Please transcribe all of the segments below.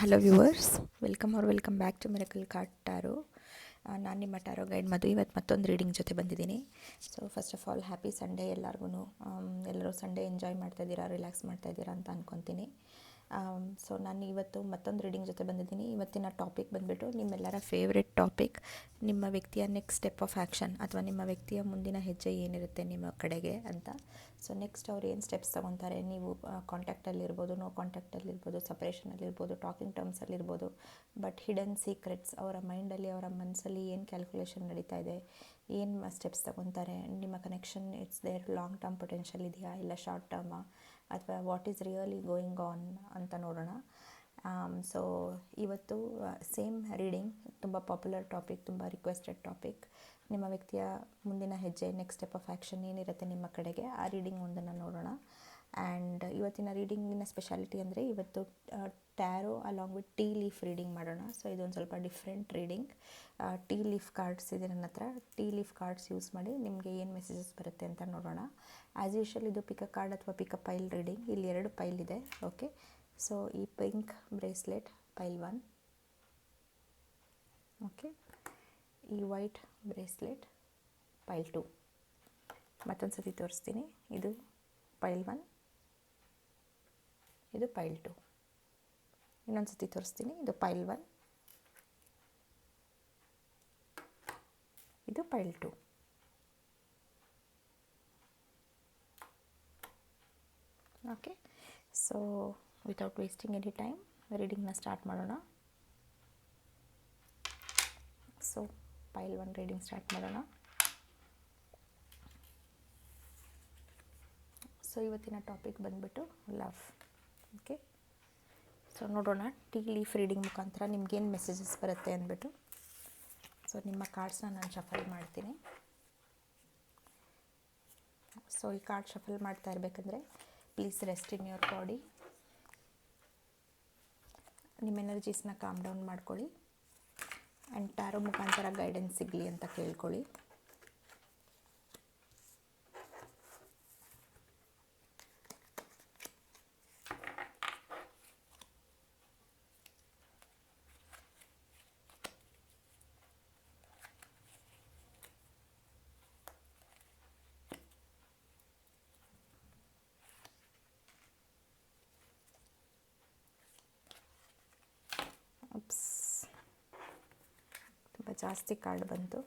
Hello viewers, welcome back to miracle card tarot. ನಾನು ನಿಮ್ಮ taro guide ಮಧು. ಇವತ್ತು ಮತ್ತೊಂದು ರೀಡಿಂಗ್ ಜೊತೆ ಬಂದಿದ್ದೀನಿ. So first of all happy Sunday ಎಲ್ಲರಿಗೂ. ಎಲ್ಲರೂ ಸಂಡೇ ಎಂಜಾಯ್ ಮಾಡ್ತಾಯಿದ್ದೀರಾ, ರಿಲ್ಯಾಕ್ಸ್ ಮಾಡ್ತಾಯಿದ್ದೀರಾ ಅಂತ ಅಂದ್ಕೊತೀನಿ. ಸೊ ನಾನು ಇವತ್ತು ಮತ್ತೊಂದು ರೀಡಿಂಗ್ ಜೊತೆ ಬಂದಿದ್ದೀನಿ. ಇವತ್ತಿನ ಟಾಪಿಕ್ ಬಂದುಬಿಟ್ಟು ನಿಮ್ಮೆಲ್ಲರ ಫೇವ್ರೆಟ್ ಟಾಪಿಕ್, ನಿಮ್ಮ ವ್ಯಕ್ತಿಯ ನೆಕ್ಸ್ಟ್ ಸ್ಟೆಪ್ ಆಫ್ ಆ್ಯಕ್ಷನ್ ಅಥವಾ ನಿಮ್ಮ ವ್ಯಕ್ತಿಯ ಮುಂದಿನ ಹೆಜ್ಜೆ ಏನಿರುತ್ತೆ ನಿಮ್ಮ ಕಡೆಗೆ ಅಂತ. ಸೊ ನೆಕ್ಸ್ಟ್ ಅವ್ರು ಏನು ಸ್ಟೆಪ್ಸ್ ತೊಗೊತಾರೆ, ನೀವು ಕಾಂಟ್ಯಾಕ್ಟಲ್ಲಿರ್ಬೋದು, ನೋ ಕಾಂಟ್ಯಾಕ್ಟಲ್ಲಿರ್ಬೋದು, ಸಪ್ರೇಷನಲ್ಲಿರ್ಬೋದು, ಟಾಕಿಂಗ್ ಟರ್ಮ್ಸಲ್ಲಿರ್ಬೋದು, ಬಟ್ ಹಿಡನ್ ಸೀಕ್ರೆಟ್ಸ್ ಅವರ ಮೈಂಡಲ್ಲಿ, ಅವರ ಮನಸ್ಸಲ್ಲಿ ಏನು ಕ್ಯಾಲ್ಕುಲೇಷನ್ ನಡೀತಾ ಇದೆ, ಏನು ಸ್ಟೆಪ್ಸ್ ತೊಗೊತಾರೆ, ನಿಮ್ಮ connection it's there long term potential ಇದೆಯಾ ಇಲ್ಲ ಶಾರ್ಟ್ ಟರ್ಮಾ, ಅಥವಾ what is really going on ಅಂತ ನೋಡೋಣ. ಸೊ ಇವತ್ತು ಸೇಮ್ ರೀಡಿಂಗ್, ತುಂಬ ಪಾಪ್ಯುಲರ್ ಟಾಪಿಕ್, ತುಂಬ ರಿಕ್ವೆಸ್ಟೆಡ್ ಟಾಪಿಕ್. ನಿಮ್ಮ ವ್ಯಕ್ತಿಯ ಮುಂದಿನ ಹೆಜ್ಜೆ, ನೆಕ್ಸ್ಟ್ ಸ್ಟೆಪ್ ಆಫ್ ಆ್ಯಕ್ಷನ್ ಏನಿರುತ್ತೆ ನಿಮ್ಮ ಕಡೆಗೆ, ಆ ರೀಡಿಂಗ್ ಒಂದನ್ನು ನೋಡೋಣ. ಆ್ಯಂಡ್ ಇವತ್ತಿನ ರೀಡಿಂಗಿನ ಸ್ಪೆಷಾಲಿಟಿ ಅಂದರೆ ಇವತ್ತು tarot along with tea leaf reading ಮಾಡೋಣ. ಸೊ ಇದೊಂದು ಸ್ವಲ್ಪ different reading. Tea leaf cards ಇದೆ ನನ್ನ ಹತ್ರ. ಟೀ ಲೀಫ್ ಕಾರ್ಡ್ಸ್ ಯೂಸ್ ಮಾಡಿ ನಿಮಗೆ ಏನು ಮೆಸೇಜಸ್ ಬರುತ್ತೆ ಅಂತ ನೋಡೋಣ. ಆ್ಯಸ್ ಯೂಶುವಲ್ ಇದು ಪಿಕ್ ಅ ಕಾರ್ಡ್ ಅಥವಾ ಪಿಕ್ ಅ ಪೈಲ್ ರೀಡಿಂಗ್. ಇಲ್ಲಿ 2 ಪೈಲ್ ಇದೆ. ಓಕೆ, ಸೊ ಈ ಪಿಂಕ್ ಬ್ರೇಸ್ಲೆಟ್ ಪೈಲ್ 1, ಓಕೆ, ಈ ವೈಟ್ ಬ್ರೇಸ್ಲೆಟ್ ಪೈಲ್ 2. ಮತ್ತೊಂದು ಸತಿ ತೋರಿಸ್ತೀನಿ. ಇದು ಪೈಲ್ 1, ಇದು ಪೈಲ್ 2. ಇನ್ನೊಂದು ಸತಿ ತೋರಿಸ್ತೀನಿ. ಇದು ಪೈಲ್ 1, ಇದು pile 2. Okay, so without wasting any time ರೀಡಿಂಗ್ನ ಸ್ಟಾರ್ಟ್ ಮಾಡೋಣ. ಸೊ ಪೈಲ್ 1 ರೀಡಿಂಗ್ ಸ್ಟಾರ್ಟ್ ಮಾಡೋಣ. ಸೊ ಇವತ್ತಿನ ಟಾಪಿಕ್ ಬಂದುಬಿಟ್ಟು ಲವ್. ಓಕೆ, ಸೊ ನೋಡೋಣ ಟೀ ಲೀಫ್ ರೀಡಿಂಗ್ ಮುಖಾಂತರ ನಿಮ್ಗೇನು ಮೆಸೇಜಸ್ ಬರುತ್ತೆ ಅಂದ್ಬಿಟ್ಟು. ಸೊ ನಿಮ್ಮ ಕಾರ್ಡ್ಸ್ನ ನಾನು ಶಫಲ್ ಮಾಡ್ತೀನಿ. ಸೊ ಈ ಕಾರ್ಡ್ ಶಫಲ್ ಮಾಡ್ತಾ ಇರಬೇಕಂದ್ರೆ please rest in your body. ನಿಮ್ಮ ಎನರ್ಜೀಸ್ನ ಕಾಮ್ ಡೌನ್ ಮಾಡ್ಕೊಳ್ಳಿ. ಆ್ಯಂಡ್ ಟ್ಯಾರೋ ಮುಖಾಂತರ ಗೈಡೆನ್ಸ್ ಸಿಗಲಿ ಅಂತ ಕೇಳ್ಕೊಳ್ಳಿ. ತುಂಬ ಜಾಸ್ತಿ ಕಾರ್ಡ್ ಬಂತು.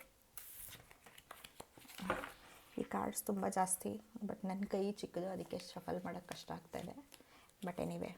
ಈ ಕಾರ್ಡ್ಸ್ ತುಂಬ ಜಾಸ್ತಿ, ಬಟ್ ನನ್ನ ಕೈ ಚಿಕ್ಕದು, ಅದಕ್ಕೆ ಶಫಲ್ ಮಾಡೋಕ್ಕೆ ಕಷ್ಟ ಆಗ್ತಾಯಿದೆ. But anyway,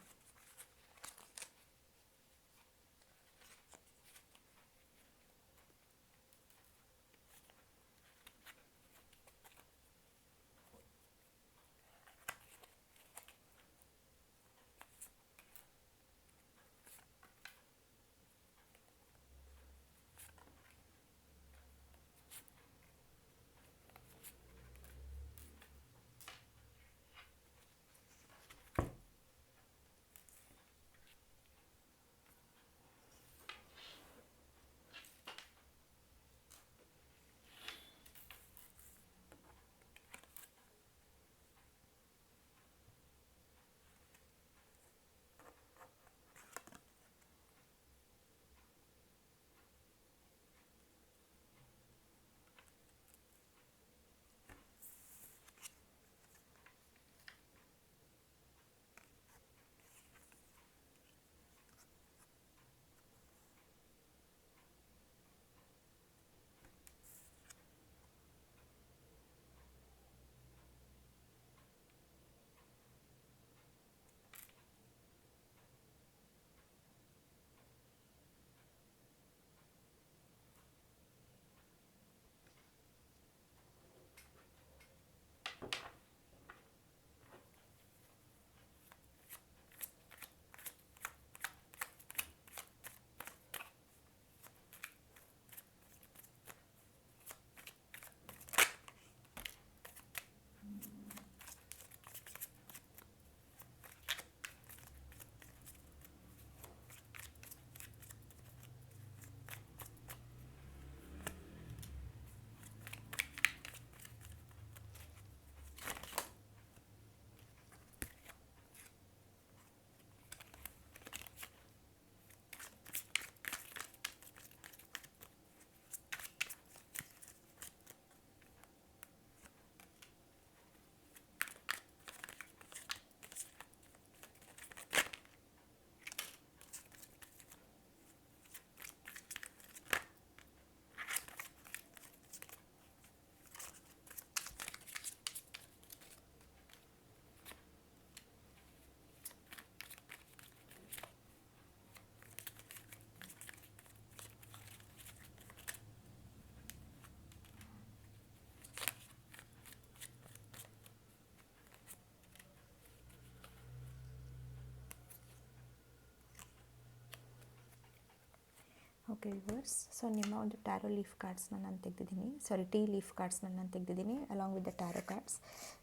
okay viewers, so ನಿಮ್ಮ ಒಂದು ಟ್ಯಾರೋ ಲೀಫ್ ಕಾರ್ಡ್ಸ್ನ ನಾನು ತೆಗೆದಿದ್ದೀನಿ, ಟೀ ಲೀಫ್ ಕಾರ್ಡ್ಸ್ನ ನಾನು ತೆಗೆದಿದ್ದೀನಿ along with the tarot cards.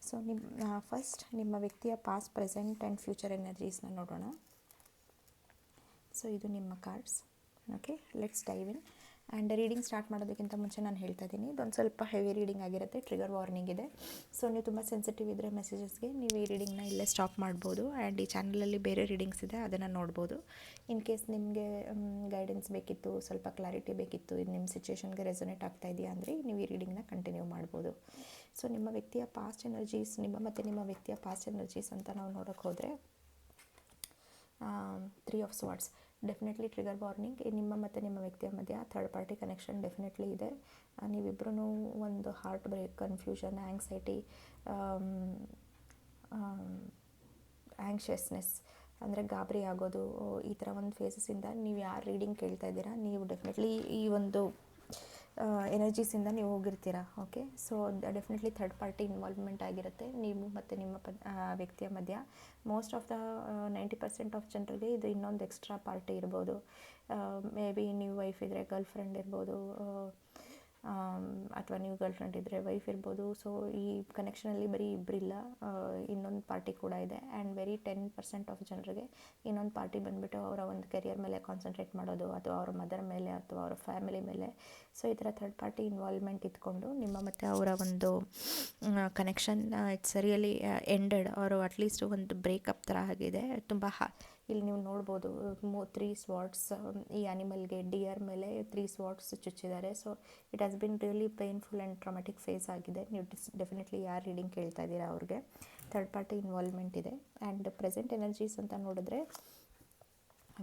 So first ನಿಮ್ಮ ವ್ಯಕ್ತಿಯ ಪಾಸ್ಟ್, ಪ್ರೆಸೆಂಟ್ ಆ್ಯಂಡ್ ಫ್ಯೂಚರ್ ಎನರ್ಜೀಸ್ನ ನೋಡೋಣ. ಸೊ ಇದು ನಿಮ್ಮ cards. Okay, let's dive in. And reading start ಮಾಡೋದಕ್ಕಿಂತ ಮುಂಚೆ ನಾನು ಹೇಳ್ತಾ ಇದ್ದೀನಿ, ಇದೊಂದು ಸ್ವಲ್ಪ ಹೆವಿ ರೀಡಿಂಗ್ ಆಗಿರುತ್ತೆ, ಟ್ರಿಗರ್ ವಾರ್ನಿಂಗ್ ಇದೆ. ಸೊ ನೀವು ತುಂಬ ಸೆನ್ಸಿಟಿವ್ ಇದ್ದರೆ ಮೆಸೇಜಸ್ಗೆ ನೀವು ಈ ರೀಡಿಂಗ್ನ ಇಲ್ಲೇ ಸ್ಟಾಪ್ ಮಾಡ್ಬೋದು. ಆ್ಯಂಡ್ ಈ ಚಾನಲಲ್ಲಿ ಬೇರೆ ರೀಡಿಂಗ್ಸ್ ಇದೆ, ಅದನ್ನು ನೋಡ್ಬೋದು. ಇನ್ ಕೇಸ್ ನಿಮಗೆ ಗೈಡೆನ್ಸ್ ಬೇಕಿತ್ತು, ಸ್ವಲ್ಪ ಕ್ಲಾರಿಟಿ ಬೇಕಿತ್ತು, ಇದು ನಿಮ್ಮ ಸಿಚುವೇಷನ್ಗೆ ರೆಸೊನೇಟ್ ಆಗ್ತಾ ಇದೆಯಾ ಅಂದರೆ ನೀವು ಈ ರೀಡಿಂಗ್ನ ಕಂಟಿನ್ಯೂ ಮಾಡ್ಬೋದು. ಸೊ ನಿಮ್ಮ ವ್ಯಕ್ತಿಯ ಪಾಸ್ಟ್ ಎನರ್ಜೀಸ್, ನಿಮ್ಮ ವ್ಯಕ್ತಿಯ ಪಾಸ್ಟ್ ಎನರ್ಜೀಸ್ ಅಂತ ನಾವು ನೋಡೋಕ್ಕೆ ಹೋದರೆ 3 ಆಫ್ ಸ್ವಾರ್ಡ್ಸ್ ಡೆಫಿನೆಟ್ಲಿ ಟ್ರಿಗರ್ ವಾರ್ನಿಂಗ್. ನಿಮ್ಮ ಮತ್ತು ನಿಮ್ಮ ವ್ಯಕ್ತಿಯ ಮಧ್ಯೆ ಥರ್ಡ್ ಪಾರ್ಟಿ ಕನೆಕ್ಷನ್ ಡೆಫಿನೆಟ್ಲಿ ಇದೆ. ನೀವಿಬ್ಬರೂ ಒಂದು ಹಾರ್ಟ್ ಬ್ರೇಕ್, ಕನ್ಫ್ಯೂಷನ್, ಆ್ಯಂಗ್ಸೈಟಿ, ಆ್ಯಂಕ್ಷಸ್ನೆಸ್ ಅಂದರೆ ಗಾಬರಿ ಆಗೋದು, ಈ ಥರ ಒಂದು ಫೇಸಸ್ಸಿಂದ ನೀವು ಯಾರು ರೀಡಿಂಗ್ ಕೇಳ್ತಾ ಇದ್ದೀರಾ, ನೀವು ಡೆಫಿನೆಟ್ಲಿ ಈ ಒಂದು ಎನರ್ಜೀಸಿಂದ ನೀವು ಹೋಗಿರ್ತೀರ. Okay, so definitely third party involvement ಆಗಿರುತ್ತೆ ನೀವು ಮತ್ತು ನಿಮ್ಮ ವ್ಯಕ್ತಿಯ ಮಧ್ಯ. ಮೋಸ್ಟ್ ಆಫ್ ದ 90% ಆಫ್ ಜನರಿಗೆ ಇದು ಇನ್ನೊಂದು ಎಕ್ಸ್ಟ್ರಾ ಪಾರ್ಟಿ ಇರ್ಬೋದು. ಮೇ ಬಿ ನೀವು ವೈಫ್ ಇದ್ದರೆ ಗರ್ಲ್ ಫ್ರೆಂಡ್ ಇರ್ಬೋದು, ಅಥವಾ ನೀವು ಗರ್ಲ್ ಫ್ರೆಂಡ್ ಇದ್ದರೆ ವೈಫ್ ಇರ್ಬೋದು. ಸೊ ಈ ಕನೆಕ್ಷನಲ್ಲಿ ಬರೀ ಇಬ್ಬರಿಲ್ಲ, ಇನ್ನೊಂದು ಪಾರ್ಟಿ ಕೂಡ ಇದೆ. ಆ್ಯಂಡ್ ವೆರಿ 10% ಆಫ್ ಜನರಿಗೆ ಇನ್ನೊಂದು ಪಾರ್ಟಿ ಬಂದುಬಿಟ್ಟು ಅವರ ಒಂದು ಕೆರಿಯರ್ ಮೇಲೆ ಕಾನ್ಸಂಟ್ರೇಟ್ ಮಾಡೋದು, ಅಥವಾ ಅವರ ಮದರ್ ಮೇಲೆ, ಅಥವಾ ಅವರ ಫ್ಯಾಮಿಲಿ ಮೇಲೆ. ಸೊ ಈ ಥರ ಥರ್ಡ್ ಪಾರ್ಟಿ ಇನ್ವಾಲ್ವ್ಮೆಂಟ್ ಇದ್ಕೊಂಡು ನಿಮ್ಮ ಮತ್ತು ಅವರ ಒಂದು ಕನೆಕ್ಷನ್ ಇಟ್ಸ್ ರಿಯಲಿ ಎಂಡೆಡ್, ಅವರು ಅಟ್ಲೀಸ್ಟ್ ಒಂದು ಬ್ರೇಕಪ್ ಥರ ಆಗಿದೆ. ತುಂಬ ಇಲ್ಲಿ ನೀವು ನೋಡ್ಬೋದು 3 ಸ್ವಾರ್ಡ್ಸ್, ಈ ಆ್ಯನಿಮಲ್ಗೆ ಡಿಯರ್ ಮೇಲೆ 3 ಸ್ವಾರ್ಡ್ಸ್ ಚುಚ್ಚಿದ್ದಾರೆ. So it has been really painful and traumatic phase ಆಗಿದೆ. ನೀವು ಡೆಫಿನೆಟ್ಲಿ ಯಾರು ರೀಡಿಂಗ್ ಕೇಳ್ತಾ ಇದ್ದೀರಾ ಅವ್ರಿಗೆ ಥರ್ಡ್ ಪಾರ್ಟಿ ಇನ್ವಾಲ್ವ್ಮೆಂಟ್ ಇದೆ. ಆ್ಯಂಡ್ ಪ್ರೆಸೆಂಟ್ ಎನರ್ಜೀಸ್ ಅಂತ ನೋಡಿದ್ರೆ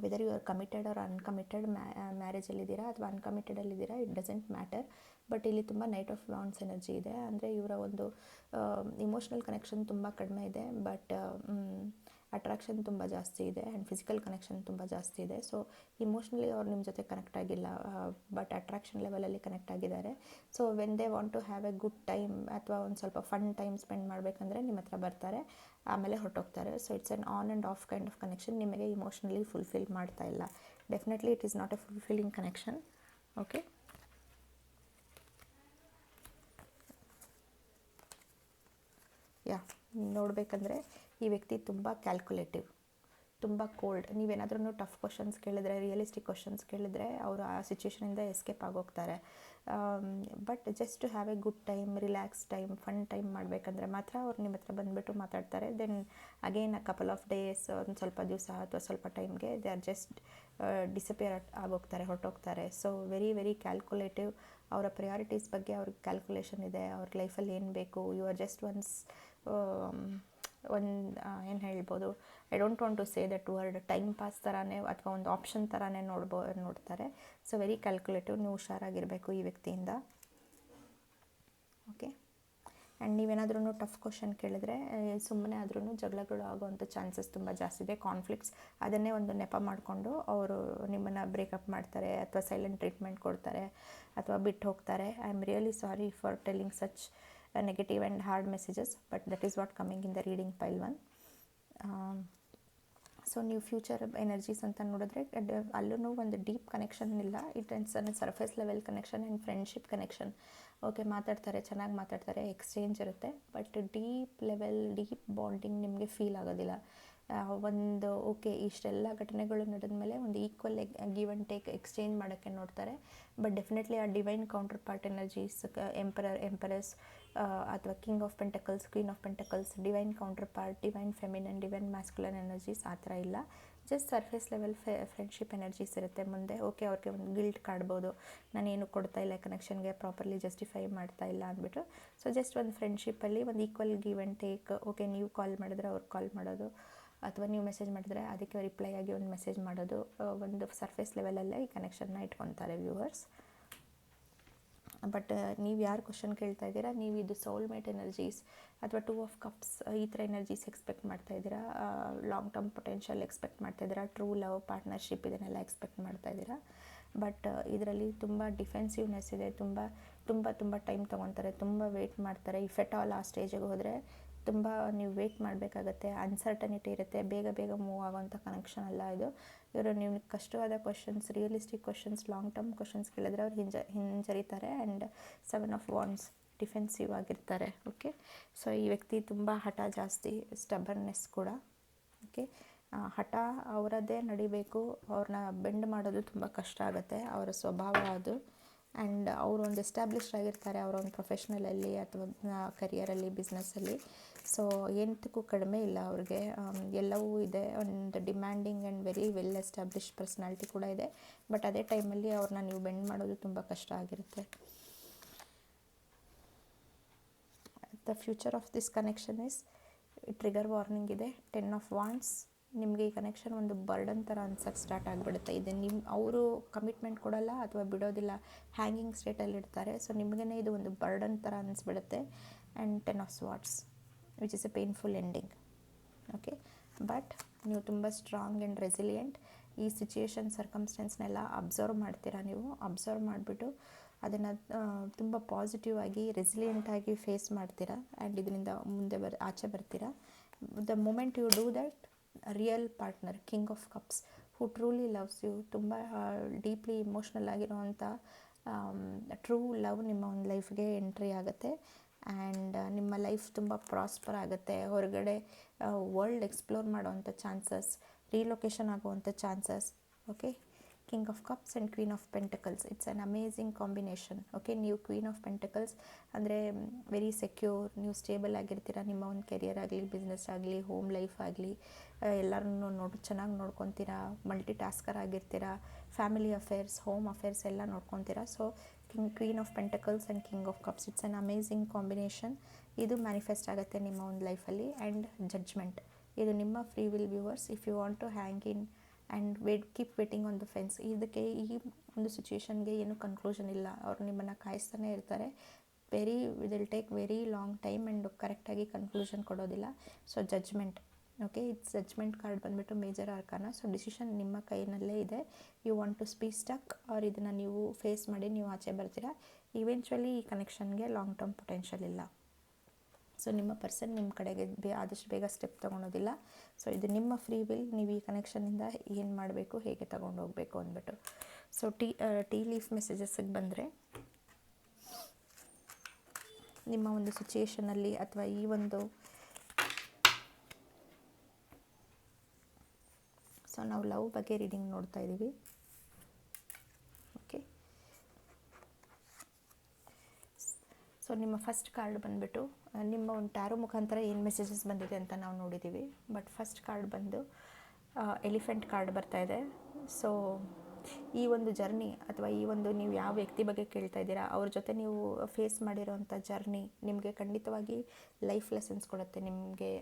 whether you are committed or uncommitted, ಮ್ಯಾರೇಜಲ್ಲಿದ್ದೀರಾ ಅಥವಾ ಅನ್ಕಮಿಟೆಡಲ್ಲಿದ್ದೀರಾ, ಇಟ್ ಡಸೆಂಟ್ ಮ್ಯಾಟರ್. ಬಟ್ ಇಲ್ಲಿ ತುಂಬ ನೈಟ್ ಆಫ್ ವಾಂಡ್ಸ್ ಎನರ್ಜಿ ಇದೆ. ಅಂದರೆ ಇವರ ಒಂದು ಇಮೋಷ್ನಲ್ ಕನೆಕ್ಷನ್ ತುಂಬ ಕಡಿಮೆ ಇದೆ, ಬಟ್ ಅಟ್ರಾಕ್ಷನ್ ತುಂಬ ಜಾಸ್ತಿ ಇದೆ. ಆ್ಯಂಡ್ ಫಿಸಿಕಲ್ ಕನೆಕ್ಷನ್ ತುಂಬ ಜಾಸ್ತಿ ಇದೆ. ಸೊ ಇಮೋಷ್ನಲಿ ಅವ್ರು ನಿಮ್ಮ ಜೊತೆ ಕನೆಕ್ಟ್ ಆಗಿಲ್ಲ, ಬಟ್ ಅಟ್ರಾಕ್ಷನ್ ಲೆವೆಲಲ್ಲಿ ಕನೆಕ್ಟ್ ಆಗಿದ್ದಾರೆ. So when they want to have a good time ಅಥವಾ ಒಂದು ಸ್ವಲ್ಪ ಫನ್ ಟೈಮ್ ಸ್ಪೆಂಡ್ ಮಾಡಬೇಕಂದ್ರೆ ನಿಮ್ಮ ಹತ್ರ ಬರ್ತಾರೆ, ಆಮೇಲೆ ಹೊರಟೋಗ್ತಾರೆ. So it's an on and off kind of connection. ನಿಮಗೆ ಇಮೋಷ್ನಲಿ ಫುಲ್ಫಿಲ್ ಮಾಡ್ತಾ ಇಲ್ಲ. Definitely it is not a fulfilling connection. Okay, ನೋಡಬೇಕಂದ್ರೆ ಈ ವ್ಯಕ್ತಿ ತುಂಬ ಕ್ಯಾಲ್ಕುಲೇಟಿವ್, ತುಂಬ ಕೋಲ್ಡ್. ನೀವೇನಾದ್ರೂ ಟಫ್ ಕ್ವಶನ್ಸ್ ಕೇಳಿದ್ರೆ, ರಿಯಲಿಸ್ಟಿಕ್ ಕ್ವಶನ್ಸ್ ಕೇಳಿದ್ರೆ ಅವರು ಆ ಸಿಚುವೇಷನಿಂದ ಎಸ್ಕೇಪ್ ಆಗೋಗ್ತಾರೆ. But just to have a good time, relax time, fun time ಮಾಡಬೇಕಂದ್ರೆ ಮಾತ್ರ ಅವ್ರು ನಿಮ್ಮ ಹತ್ರ ಬಂದುಬಿಟ್ಟು ಮಾತಾಡ್ತಾರೆ. Then again a couple of days, ಒಂದು ಸ್ವಲ್ಪ ದಿವಸ ಅಥವಾ ಸ್ವಲ್ಪ ಟೈಮ್ಗೆ ದೇ ಆರ್ ಜಸ್ಟ್ ಡಿಸಪಿಯರ್ ಆಗೋಗ್ತಾರೆ, ಹೊರಟೋಗ್ತಾರೆ. So very very calculative. ಅವರ ಪ್ರಯಾರಿಟೀಸ್ ಬಗ್ಗೆ ಅವ್ರಿಗೆ ಕ್ಯಾಲ್ಕುಲೇಷನ್ ಇದೆ. ಅವ್ರ ಲೈಫಲ್ಲಿ ಏನು ಬೇಕು, ಯು ಆರ್ ಜಸ್ಟ್ ಏನು ಹೇಳ್ಬೋದು, I don't want to say that word, time pass ಥರನೇ ಅಥವಾ ಒಂದು ಆಪ್ಷನ್ ಥರನೇ ನೋಡ್ತಾರೆ. So very calculative. ನೀವು ಹುಷಾರಾಗಿರಬೇಕು ಈ ವ್ಯಕ್ತಿಯಿಂದ. ಓಕೆ, ಆ್ಯಂಡ್ ನೀವೇನಾದ್ರೂ ಟಫ್ ಕ್ವಶನ್ ಕೇಳಿದ್ರೆ ಸುಮ್ಮನೆ ಆದ್ರೂ ಜಗಳಗಳು ಆಗೋವಂಥ ಚಾನ್ಸಸ್ ತುಂಬ ಜಾಸ್ತಿ ಇದೆ. ಕಾನ್ಫ್ಲಿಕ್ಟ್ಸ್, ಅದನ್ನೇ ಒಂದು ನೆಪ ಮಾಡಿಕೊಂಡು ಅವರು ನಿಮ್ಮನ್ನು ಬ್ರೇಕಪ್ ಮಾಡ್ತಾರೆ, ಅಥವಾ ಸೈಲೆಂಟ್ ಟ್ರೀಟ್ಮೆಂಟ್ ಕೊಡ್ತಾರೆ, ಅಥವಾ ಬಿಟ್ಟು ಹೋಗ್ತಾರೆ. I am really sorry for telling such negative and hard messages, but that is what coming in the reading pile 1. So ನೀವು ಫ್ಯೂಚರ್ ಎನರ್ಜೀಸ್ ಅಂತ ನೋಡಿದ್ರೆ ಅಲ್ಲೂ ಒಂದು ಡೀಪ್ ಕನೆಕ್ಷನ್ ಇಲ್ಲ. It is an surface level connection and friendship connection. Okay, ಮಾತಾಡ್ತಾರೆ, ಚೆನ್ನಾಗಿ ಮಾತಾಡ್ತಾರೆ, exchange ಇರುತ್ತೆ, but deep level, deep bonding ನಿಮಗೆ ಫೀಲ್ ಆಗೋದಿಲ್ಲ. ಒಂದು ಓಕೆ, ಇಷ್ಟೆಲ್ಲ ಘಟನೆಗಳು ನಡೆದ ಮೇಲೆ ಒಂದು equal give and take exchange ಮಾಡೋಕ್ಕೆ ನೋಡ್ತಾರೆ. ಬಟ್ ಡೆಫಿನೆಟ್ಲಿ ಆ ಡಿವೈನ್ ಕೌಂಟರ್ ಪಾರ್ಟ್ ಎನರ್ಜೀಸ್, ಎಂಪರಸ್ ಅಥವಾ king of pentacles, queen of pentacles, divine counter part, divine ಫೆಮಿನನ್, divine ಮ್ಯಾಸ್ಕ್ಯುಲನ್ energies ಆ ಥರ ಇಲ್ಲ. Just surface level friendship energies ಇರುತ್ತೆ ಮುಂದೆ. ಓಕೆ, ಅವ್ರಿಗೆ ಒಂದು ಗಿಲ್ಟ್ ಕಾಡ್ಬೋದು, ನಾನೇನು ಕೊಡ್ತಾ ಇಲ್ಲ ಕನೆಕ್ಷನ್ಗೆ, ಪ್ರಾಪರ್ಲಿ ಜಸ್ಟಿಫೈ ಮಾಡ್ತಾ ಇಲ್ಲ ಅಂದ್ಬಿಟ್ಟು. ಸೊ ಜಸ್ಟ್ ಒಂದು ಫ್ರೆಂಡ್ಶಿಪ್ಪಲ್ಲಿ ಒಂದು equal give and take. Okay, ನೀವು ಕಾಲ್ ಮಾಡಿದ್ರೆ ಅವ್ರು ಕಾಲ್ ಮಾಡೋದು, ಅಥವಾ ನೀವು ಮೆಸೇಜ್ ಮಾಡಿದ್ರೆ ಅದಕ್ಕೆ ರಿಪ್ಲೈ ಆಗಿ ಒಂದು ಮೆಸೇಜ್ ಮಾಡೋದು, ಒಂದು ಸರ್ಫೇಸ್ ಲೆವೆಲಲ್ಲೇ ಈ ಕನೆಕ್ಷನ್ನ ಇಟ್ಕೊತಾರೆ ವ್ಯೂವರ್ಸ್. ಬಟ್ ನೀವು ಯಾರು ಕ್ವಶನ್ ಕೇಳ್ತಾ ಇದ್ದೀರಾ, ನೀವು ಇದು ಸೋಲ್ಮೇಟ್ ಎನರ್ಜೀಸ್ ಅಥವಾ 2 ಆಫ್ ಕಪ್ಸ್ ಈ ಥರ ಎನರ್ಜೀಸ್ ಎಕ್ಸ್ಪೆಕ್ಟ್ ಮಾಡ್ತಾ ಇದ್ದೀರಾ, ಲಾಂಗ್ ಟರ್ಮ್ ಪೊಟೆನ್ಷಿಯಲ್ ಎಕ್ಸ್ಪೆಕ್ಟ್ ಮಾಡ್ತಾ ಇದ್ದೀರಾ, ಟ್ರೂ ಲವ್, ಪಾರ್ಟ್ನರ್ಶಿಪ್ ಇದನ್ನೆಲ್ಲ ಎಕ್ಸ್ಪೆಕ್ಟ್ ಮಾಡ್ತಾ ಇದ್ದೀರಾ. ಬಟ್ ಇದರಲ್ಲಿ ತುಂಬ ಡಿಫೆನ್ಸಿವ್ನೆಸ್ ಇದೆ. ತುಂಬ ತುಂಬ ತುಂಬ ಟೈಮ್ ತೊಗೊತಾರೆ, ತುಂಬ ವೆಯ್ಟ್ ಮಾಡ್ತಾರೆ. ಇಫ್ ಎಟ್ ಆಲ್ ಆ ಸ್ಟೇಜಿಗೆ ಹೋದರೆ ತುಂಬ ನೀವು ವೆಯ್ಟ್ ಮಾಡಬೇಕಾಗತ್ತೆ, ಅನ್ಸರ್ಟನಿಟಿ ಇರುತ್ತೆ, ಬೇಗ ಬೇಗ ಮೂವ್ ಆಗೋವಂಥ ಕನೆಕ್ಷನ್ ಅಲ್ಲ ಇದು. ಇವರು ನೀವು ಕಷ್ಟವಾದ questions, realistic questions, long term questions ಕೇಳಿದ್ರೆ ಅವ್ರು ಹಿಂಜರಿತಾರೆ. ಆ್ಯಂಡ್ 7 ಆಫ್ ವಾಂಡ್ಸ್ ಡಿಫೆನ್ಸಿವ್ ಆಗಿರ್ತಾರೆ. ಓಕೆ, ಸೊ ಈ ವ್ಯಕ್ತಿ ತುಂಬ ಹಠ ಜಾಸ್ತಿ, ಸ್ಟಬರ್ನೆಸ್ ಕೂಡ. ಓಕೆ, ಹಠ ಅವರದ್ದೇ ನಡಿಬೇಕು, ಅವ್ರನ್ನ ಬೆಂಡ್ ಮಾಡೋದು ತುಂಬ ಕಷ್ಟ ಆಗುತ್ತೆ, ಅವರ ಸ್ವಭಾವ ಅದು. ಆ್ಯಂಡ್ ಅವರು ಒಂದು ಎಸ್ಟಾಬ್ಲಿಷ್ಡ್ ಆಗಿರ್ತಾರೆ ಅವರ ಒಂದು ಪ್ರೊಫೆಷ್ನಲಲ್ಲಿ ಅಥವಾ ಕರಿಯರಲ್ಲಿ, ಬಿಸ್ನೆಸ್ಸಲ್ಲಿ. ಸೊ ಎಂತಕ್ಕೂ ಕಡಿಮೆ ಇಲ್ಲ ಅವ್ರಿಗೆ, ಎಲ್ಲವೂ ಇದೆ. ಒಂದು demanding and very well established personality ಕೂಡ ಇದೆ. ಬಟ್ ಅದೇ ಟೈಮಲ್ಲಿ ಅವ್ರನ್ನ ನೀವು ಬೆಂಡ್ ಮಾಡೋದು ತುಂಬ ಕಷ್ಟ ಆಗಿರುತ್ತೆ. The future of this connection is, trigger warning ಇದೆ. 10 ಆಫ್ ವಾಂಡ್ಸ್. ನಿಮಗೆ ಈ ಕನೆಕ್ಷನ್ ಒಂದು ಬರ್ಡನ್ ಥರ ಅನ್ಸೋಕ್ಕೆ ಸ್ಟಾರ್ಟ್ ಆಗಿಬಿಡುತ್ತೆ. ಇದು ಅವರು ಕಮಿಟ್ಮೆಂಟ್ ಕೊಡೋಲ್ಲ ಅಥವಾ ಬಿಡೋದಿಲ್ಲ, ಹ್ಯಾಂಗಿಂಗ್ ಸ್ಟೇಟಲ್ಲಿ ಇರ್ತಾರೆ. ಸೊ ನಿಮಗೇ ಇದು ಒಂದು ಬರ್ಡನ್ ಥರ ಅನಿಸ್ಬಿಡುತ್ತೆ. And 10 of swords which is a painful ending. Okay, but ನೀವು ತುಂಬ ಸ್ಟ್ರಾಂಗ್ ಆ್ಯಂಡ್ ರೆಸಿಲಿಯೆಂಟ್. ಈ ಸಿಚುಯೇಷನ್, ಸರ್ಕಮ್ಸ್ಟೆನ್ಸ್ನೆಲ್ಲ ಅಬ್ಸರ್ವ್ ಮಾಡ್ತೀರಾ ನೀವು. ಅಬ್ಸರ್ವ್ ಮಾಡಿಬಿಟ್ಟು ಅದನ್ನು ತುಂಬ ಪಾಸಿಟಿವ್ ಆಗಿ, ರೆಸಿಲಿಯೆಂಟಾಗಿ ಫೇಸ್ ಮಾಡ್ತೀರಾ. ಆ್ಯಂಡ್ ಇದರಿಂದ ಮುಂದೆ ಆಚೆ ಬರ್ತೀರಾ. The moment you do that, real partner, king of cups, who truly loves you, ತುಂಬ ಡೀಪ್ಲಿ ಇಮೋಷ್ನಲ್ ಆಗಿರುವಂಥ ಟ್ರೂ ಲವ್ ನಿಮ್ಮ ಒಂದು ಲೈಫ್ಗೆ ಎಂಟ್ರಿ ಆಗುತ್ತೆ. ಆ್ಯಂಡ್ ನಿಮ್ಮ ಲೈಫ್ ತುಂಬ ಪ್ರಾಸ್ಪರ್ ಆಗುತ್ತೆ. ಹೊರಗಡೆ ವರ್ಲ್ಡ್ ಎಕ್ಸ್ಪ್ಲೋರ್ ಮಾಡೋವಂಥ ಚಾನ್ಸಸ್, ರೀಲೊಕೇಶನ್ ಆಗುವಂಥ chances. Okay, king of cups and queen of pentacles, it's an amazing combination. Okay, ನೀವು ಕ್ವೀನ್ ಆಫ್ ಪೆಂಟಕಲ್ಸ್ ಅಂದರೆ ವೆರಿ ಸೆಕ್ಯೂರ್, ನೀವು ಸ್ಟೇಬಲ್ ಆಗಿರ್ತೀರ. ನಿಮ್ಮ ಒಂದು ಕೆರಿಯರ್ ಆಗಲಿ, ಬಿಸ್ನೆಸ್ ಆಗಲಿ, ಹೋಮ್ ಲೈಫ್ ಆಗಲಿ, ಎಲ್ಲರನ್ನೂ ಚೆನ್ನಾಗಿ ನೋಡ್ಕೊತೀರಾ. ಮಲ್ಟಿ ಟಾಸ್ಕರ್ ಆಗಿರ್ತೀರಾ. ಫ್ಯಾಮಿಲಿ ಅಫೇರ್ಸ್, ಹೋಮ್ ಅಫೇರ್ಸ್ ಎಲ್ಲ ನೋಡ್ಕೊತೀರಾ. So queen of pentacles and king of cups, it's an amazing combination. ಇದು ಮ್ಯಾನಿಫೆಸ್ಟ್ ಆಗುತ್ತೆ ನಿಮ್ಮ ಒಂದು ಲೈಫಲ್ಲಿ. ಆ್ಯಂಡ್ ಜಡ್ಜ್ಮೆಂಟ್, ಇದು ನಿಮ್ಮ free will viewers. If you want to hang in and keep waiting on the fence. ಇದಕ್ಕೆ, ಈ ಒಂದು ಸಿಚುಯೇಷನ್ಗೆ ಏನು ಕನ್ಕ್ಲೂಷನ್ ಇಲ್ಲ. ಅವರು ನಿಮ್ಮನ್ನು ಕಾಯಿಸ್ತಾನೆ ಇರ್ತಾರೆ. Will take very long time and ಕರೆಕ್ಟಾಗಿ ಕನ್ಕ್ಲೂಷನ್ ಕೊಡೋದಿಲ್ಲ. So judgment. Okay, it's judgment card ಬಂದುಬಿಟ್ಟು ಮೇಜರ್ ಆರ್ಕಾನ. ಸೊ ಡಿಸಿಷನ್ ನಿಮ್ಮ ಕೈನಲ್ಲೇ ಇದೆ. ಯು ವಾಂಟ್ ಟು ಸ್ಪೀ ಸ್ಟಕ್ ಅವ್ರು ಇದನ್ನು ನೀವು ಫೇಸ್ ಮಾಡಿ ನೀವು ಆಚೆ ಬರ್ತೀರಾ. ಇವೆಂಚುವಲಿ ಈ ಕನೆಕ್ಷನ್ಗೆ ಲಾಂಗ್ ಟರ್ಮ್ ಪೊಟೆನ್ಷಿಯಲ್ ಇಲ್ಲ. ಸೊ ನಿಮ್ಮ ಪರ್ಸನ್ ನಿಮ್ಮ ಕಡೆಗೆ ಆದಷ್ಟು ಬೇಗ ಸ್ಟೆಪ್ ತೊಗೊಳೋದಿಲ್ಲ. ಸೊ ಇದು ನಿಮ್ಮ ಫ್ರೀ ವಿಲ್, ನೀವು ಈ ಕನೆಕ್ಷನಿಂದ ಏನು ಮಾಡಬೇಕು, ಹೇಗೆ ತಗೊಂಡು ಹೋಗಬೇಕು ಅಂದ್ಬಿಟ್ಟು. ಸೊ ಟೀ ಲೀಫ್ ಮೆಸೇಜಸ್ಸಿಗೆ ಬಂದರೆ, ನಿಮ್ಮ ಒಂದು ಸಿಚುಯೇಷನಲ್ಲಿ ಅಥವಾ ಈ ಒಂದು, ಸೊ ನಾವು ಲವ್ ಬಗ್ಗೆ ರೀಡಿಂಗ್ ನೋಡ್ತಾ ಇದ್ದೀವಿ. ಓಕೆ, ಸೊ ನಿಮ್ಮ ಫಸ್ಟ್ ಕಾರ್ಡ್ ಬಂದುಬಿಟ್ಟು, ನಿಮ್ಮ ಒಂದು ಟ್ಯಾರೋ ಮುಖಾಂತರ ಏನು ಮೆಸೇಜಸ್ ಬಂದಿದೆ ಅಂತ ನಾವು ನೋಡಿದ್ದೀವಿ. ಬಟ್ ಫಸ್ಟ್ ಕಾರ್ಡ್ ಬಂದು ಎಲಿಫೆಂಟ್ ಕಾರ್ಡ್ ಬರ್ತಾ ಇದೆ. ಸೊ ಈ ಒಂದು ಜರ್ನಿ ಅಥವಾ ಈ ಒಂದು ನೀವು ಯಾವ ವ್ಯಕ್ತಿ ಬಗ್ಗೆ ಕೇಳ್ತಾ ಇದ್ದೀರಾ, ಅವ್ರ ಜೊತೆ ನೀವು ಫೇಸ್ ಮಾಡಿರೋವಂಥ ಜರ್ನಿ ನಿಮಗೆ ಖಂಡಿತವಾಗಿ ಲೈಫ್ ಲೆಸನ್ಸ್ ಕೊಡುತ್ತೆ. ನಿಮಗೆ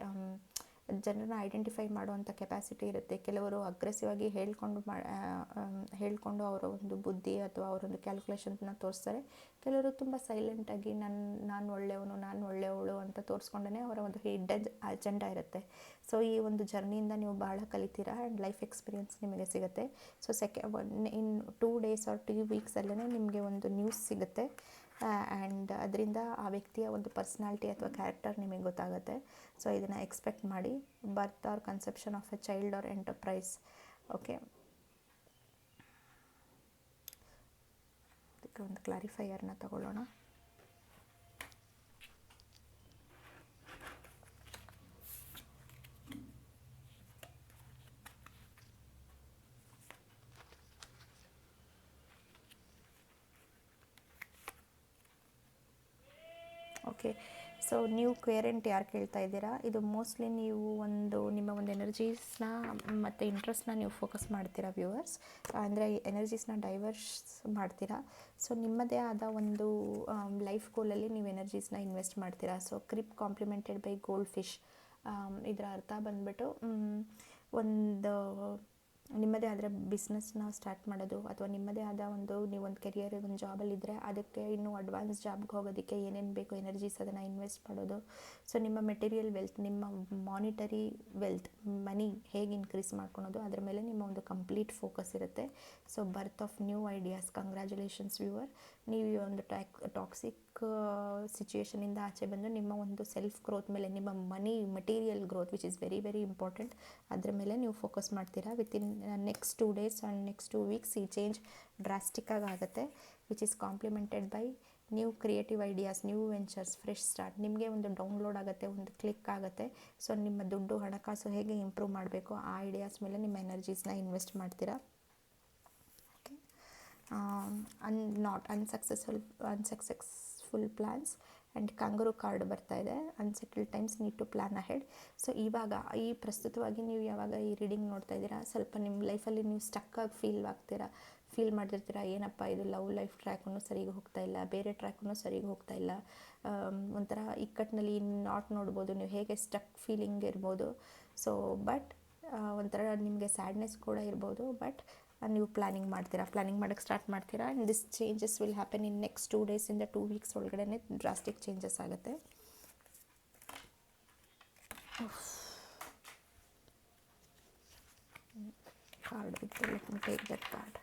ಜನರನ್ನ ಐಡೆಂಟಿಫೈ ಮಾಡುವಂಥ ಕೆಪಾಸಿಟಿ ಇರುತ್ತೆ. ಕೆಲವರು ಅಗ್ರೆಸಿವ್ ಆಗಿ ಹೇಳ್ಕೊಂಡು ಅವರ ಒಂದು ಬುದ್ಧಿ ಅಥವಾ ಅವರೊಂದು ಕ್ಯಾಲ್ಕುಲೇಷನ್ನ ತೋರಿಸ್ತಾರೆ. ಕೆಲವರು ತುಂಬ ಸೈಲೆಂಟಾಗಿ ನಾನು ಒಳ್ಳೆಯವಳು ಅಂತ ತೋರಿಸ್ಕೊಂಡೇ ಅವರ ಒಂದು ಹಿಡ್ಡನ್ ಅಜೆಂಡಾ ಇರುತ್ತೆ. ಸೊ ಈ ಒಂದು ಜರ್ನಿಯಿಂದ ನೀವು ಭಾಳ ಕಲಿತೀರಾ ಆ್ಯಂಡ್ ಲೈಫ್ ಎಕ್ಸ್ಪೀರಿಯನ್ಸ್ ನಿಮಗೆ ಸಿಗುತ್ತೆ. ಸೊ ಇನ್ 2 days ಆರ್ 2 weeksಲ್ಲೇ ನಿಮಗೆ ಒಂದು ನ್ಯೂಸ್ ಸಿಗುತ್ತೆ. ಆ್ಯಂಡ್ ಅದರಿಂದ ಆ ವ್ಯಕ್ತಿಯ ಒಂದು ಪರ್ಸ್ನಾಲಿಟಿ ಅಥವಾ ಕ್ಯಾರೆಕ್ಟರ್ ನಿಮಗೆ ಗೊತ್ತಾಗುತ್ತೆ. ಸೊ ಇದನ್ನು ಎಕ್ಸ್ಪೆಕ್ಟ್ ಮಾಡಿ. Birth or conception of a child or enterprise. Okay, ಅದಕ್ಕೆ ಒಂದು ಕ್ಲಾರಿಫೈಯರ್ನ ತಗೊಳ್ಳೋಣ. ಓಕೆ, ಸೊ ನೀವು ಕ್ವೇರೆಂಟ್ ಯಾರು ಕೇಳ್ತಾ ಇದ್ದೀರಾ, ಇದು ಮೋಸ್ಟ್ಲಿ ನೀವು ನಿಮ್ಮ ಒಂದು ಎನರ್ಜೀಸ್ನ ಮತ್ತು ಇಂಟ್ರೆಸ್ಟ್ನ ನೀವು ಫೋಕಸ್ ಮಾಡ್ತೀರಾ ವ್ಯೂವರ್ಸ್. ಅಂದರೆ ಎನರ್ಜೀಸ್ನ ಡೈವರ್ಸ್ ಮಾಡ್ತೀರಾ. ಸೊ ನಿಮ್ಮದೇ ಆದ ಒಂದು ಲೈಫ್ ಗೋಲಲ್ಲಿ ನೀವು ಎನರ್ಜೀಸ್ನ ಇನ್ವೆಸ್ಟ್ ಮಾಡ್ತೀರಾ. So crepe complimented by gold fish, ಇದರ ಅರ್ಥ ಬಂದುಬಿಟ್ಟು ಒಂದು ನಿಮ್ಮದೇ ಆದ ಬಿಸ್ನೆಸ್ನ ಸ್ಟಾರ್ಟ್ ಮಾಡೋದು, ಅಥವಾ ನಿಮ್ಮದೇ ಆದ ನೀವೊಂದು ಕೆರಿಯರ್, ಒಂದು ಜಾಬಲ್ಲಿದ್ದರೆ ಅದಕ್ಕೆ ಇನ್ನೂ ಅಡ್ವಾನ್ಸ್ ಜಾಬ್ಗೆ ಹೋಗೋದಕ್ಕೆ ಏನೇನು ಬೇಕು ಎನರ್ಜೀಸ್ ಅದನ್ನು ಇನ್ವೆಸ್ಟ್ ಮಾಡೋದು. ಸೊ ನಿಮ್ಮ ಮೆಟೀರಿಯಲ್ ವೆಲ್ತ್, ನಿಮ್ಮ ಮಾನಿಟರಿ ವೆಲ್ತ್, ಮನಿ ಹೇಗೆ ಇನ್ಕ್ರೀಸ್ ಮಾಡ್ಕೊಳೋದು, ಅದರ ಮೇಲೆ ನಿಮ್ಮ ಒಂದು ಕಂಪ್ಲೀಟ್ ಫೋಕಸ್ ಇರುತ್ತೆ. So birth of new ideas, congratulations viewer. ನೀವು ಈ ಒಂದು ಟಾಕ್ಸಿಕ್ ಸಿಚುಯೇಷನಿಂದ ಆಚೆ ಬಂದು ನಿಮ್ಮ ಒಂದು ಸೆಲ್ಫ್ ಗ್ರೋತ್ ಮೇಲೆ, ನಿಮ್ಮ material growth which is very very important, ಅದರ ಮೇಲೆ ನೀವು ಫೋಕಸ್ ಮಾಡ್ತೀರಾ. Within next 2 days and next 2 weeks ಈ ಚೇಂಜ್ ಡ್ರಾಸ್ಟಿಕ್ಕಾಗಿ ಆಗುತ್ತೆ, which is complimented by new creative ideas, new ventures, fresh start. ನಿಮಗೆ ಒಂದು ಡೌನ್ಲೋಡ್ ಆಗುತ್ತೆ, ಒಂದು ಕ್ಲಿಕ್ ಆಗುತ್ತೆ. ಸೊ ನಿಮ್ಮ ದುಡ್ಡು, ಹಣಕಾಸು ಹೇಗೆ ಇಂಪ್ರೂವ್ ಮಾಡಬೇಕು ಆ ಐಡಿಯಾಸ್ ಮೇಲೆ ನಿಮ್ಮ ಎನರ್ಜೀಸ್ನ ಇನ್ವೆಸ್ಟ್ ಮಾಡ್ತೀರಾ. Okay, unsuccessful plans and kangaroo card ಬರ್ತಾ ಇದೆ. Unsettled times need to plan ahead. So ಇವಾಗ ಪ್ರಸ್ತುತವಾಗಿ ನೀವು ಯಾವಾಗ ಈ ರೀಡಿಂಗ್ ನೋಡ್ತಾ ಇದ್ದೀರಾ, ಸ್ವಲ್ಪ ನಿಮ್ಮ ಲೈಫಲ್ಲಿ ನೀವು ಸ್ಟಕ್ಕಾಗಿ ಫೀಲ್ ಮಾಡ್ತಿರ್ತೀರ. ಏನಪ್ಪ ಇದು ಲವ್ ಲೈಫ್ ಟ್ರ್ಯಾಕೂ ಸರಿಗೆ ಹೋಗ್ತಾ ಇಲ್ಲ, ಬೇರೆ ಟ್ರ್ಯಾಕೂ ಸರಿಗೆ ಹೋಗ್ತಾ ಇಲ್ಲ, ಒಂಥರ ಇಕ್ಕಟ್ಟಿನಲ್ಲಿ ನಾಟ್ ನೋಡ್ಬೋದು, ನೀವು ಹೇಗೆ ಸ್ಟಕ್ ಫೀಲಿಂಗ್ ಇರ್ಬೋದು. ಸೊ ಬಟ್ ಒಂಥರ ನಿಮಗೆ ಸ್ಯಾಡ್ನೆಸ್ ಕೂಡ ಇರ್ಬೋದು. ಬಟ್ ನೀವು ಪ್ಲ್ಯಾನಿಂಗ್ ಮಾಡೋಕ್ಕೆ ಸ್ಟಾರ್ಟ್ ಮಾಡ್ತೀರಾ. And this changes will happen in next 2 days ಇಂದ 2 weeks ಒಳಗಡೆ ಡ್ರಾಸ್ಟಿಕ್ ಚೇಂಜಸ್ ಆಗುತ್ತೆ. ಕಾರ್ಡ್ ಇತ್ತು, let me take that card.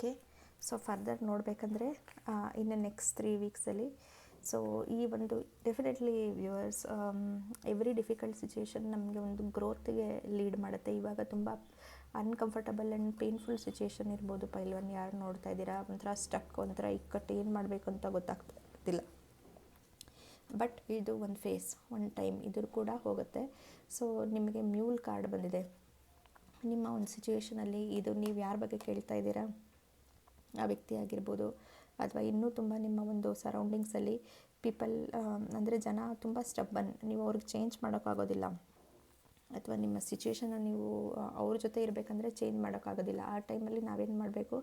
Okay, so further ನೋಡಬೇಕಂದ್ರೆ ಇನ್ನು ನೆಕ್ಸ್ಟ್ 3 weeksಲ್ಲಿ ಸೊ ಈ ಒಂದು definitely viewers, every difficult situation ನಮಗೆ ಒಂದು ಗ್ರೋತ್ಗೆ ಲೀಡ್ ಮಾಡುತ್ತೆ. ಇವಾಗ ತುಂಬ ಅನ್ಕಂಫರ್ಟಬಲ್ ಆ್ಯಂಡ್ ಪೇನ್ಫುಲ್ ಸಿಚುಯೇಷನ್ ಇರ್ಬೋದು. ಪೈಲ್ವನ್ ಯಾರು ನೋಡ್ತಾ ಇದ್ದೀರಾ, ಒಂಥರ ಸ್ಟಕ್, ಒಂಥರ ಇಕ್ಕಟ್ಟು, ಏನು ಮಾಡಬೇಕು ಅಂತ ಗೊತ್ತಾಗ್ತಿಲ್ಲ. ಬಟ್ ಇದು ಒಂದು ಫೇಸ್, ಒಂದು ಟೈಮ್, ಇದು ಕೂಡ ಹೋಗುತ್ತೆ. ಸೊ ನಿಮಗೆ ಮ್ಯೂಲ್ ಕಾರ್ಡ್ ಬಂದಿದೆ. ನಿಮ್ಮ ಒಂದು ಸಿಚುಯೇಷನಲ್ಲಿ ಇದು ನೀವು ಯಾರ ಬಗ್ಗೆ ಕೇಳ್ತಾ ಇದ್ದೀರಾ, ಆ ವ್ಯಕ್ತಿ ಆಗಿರ್ಬೋದು, ಅಥವಾ ಇನ್ನೂ ತುಂಬ ನಿಮ್ಮ ಒಂದು ಸರೌಂಡಿಂಗ್ಸಲ್ಲಿ ಪೀಪಲ್, ಅಂದರೆ ಜನ ತುಂಬ ಸ್ಟಬ್ಬನ್, ನೀವು ಅವ್ರಿಗೆ ಚೇಂಜ್ ಮಾಡೋಕ್ಕಾಗೋದಿಲ್ಲ. ಅಥವಾ ನಿಮ್ಮ ಸಿಚುಯೇಷನ್ನ ನೀವು ಅವ್ರ ಜೊತೆ ಇರಬೇಕಂದ್ರೆ ಚೇಂಜ್ ಮಾಡೋಕ್ಕಾಗೋದಿಲ್ಲ. ಆ ಟೈಮಲ್ಲಿ ನಾವೇನು ಮಾಡಬೇಕು,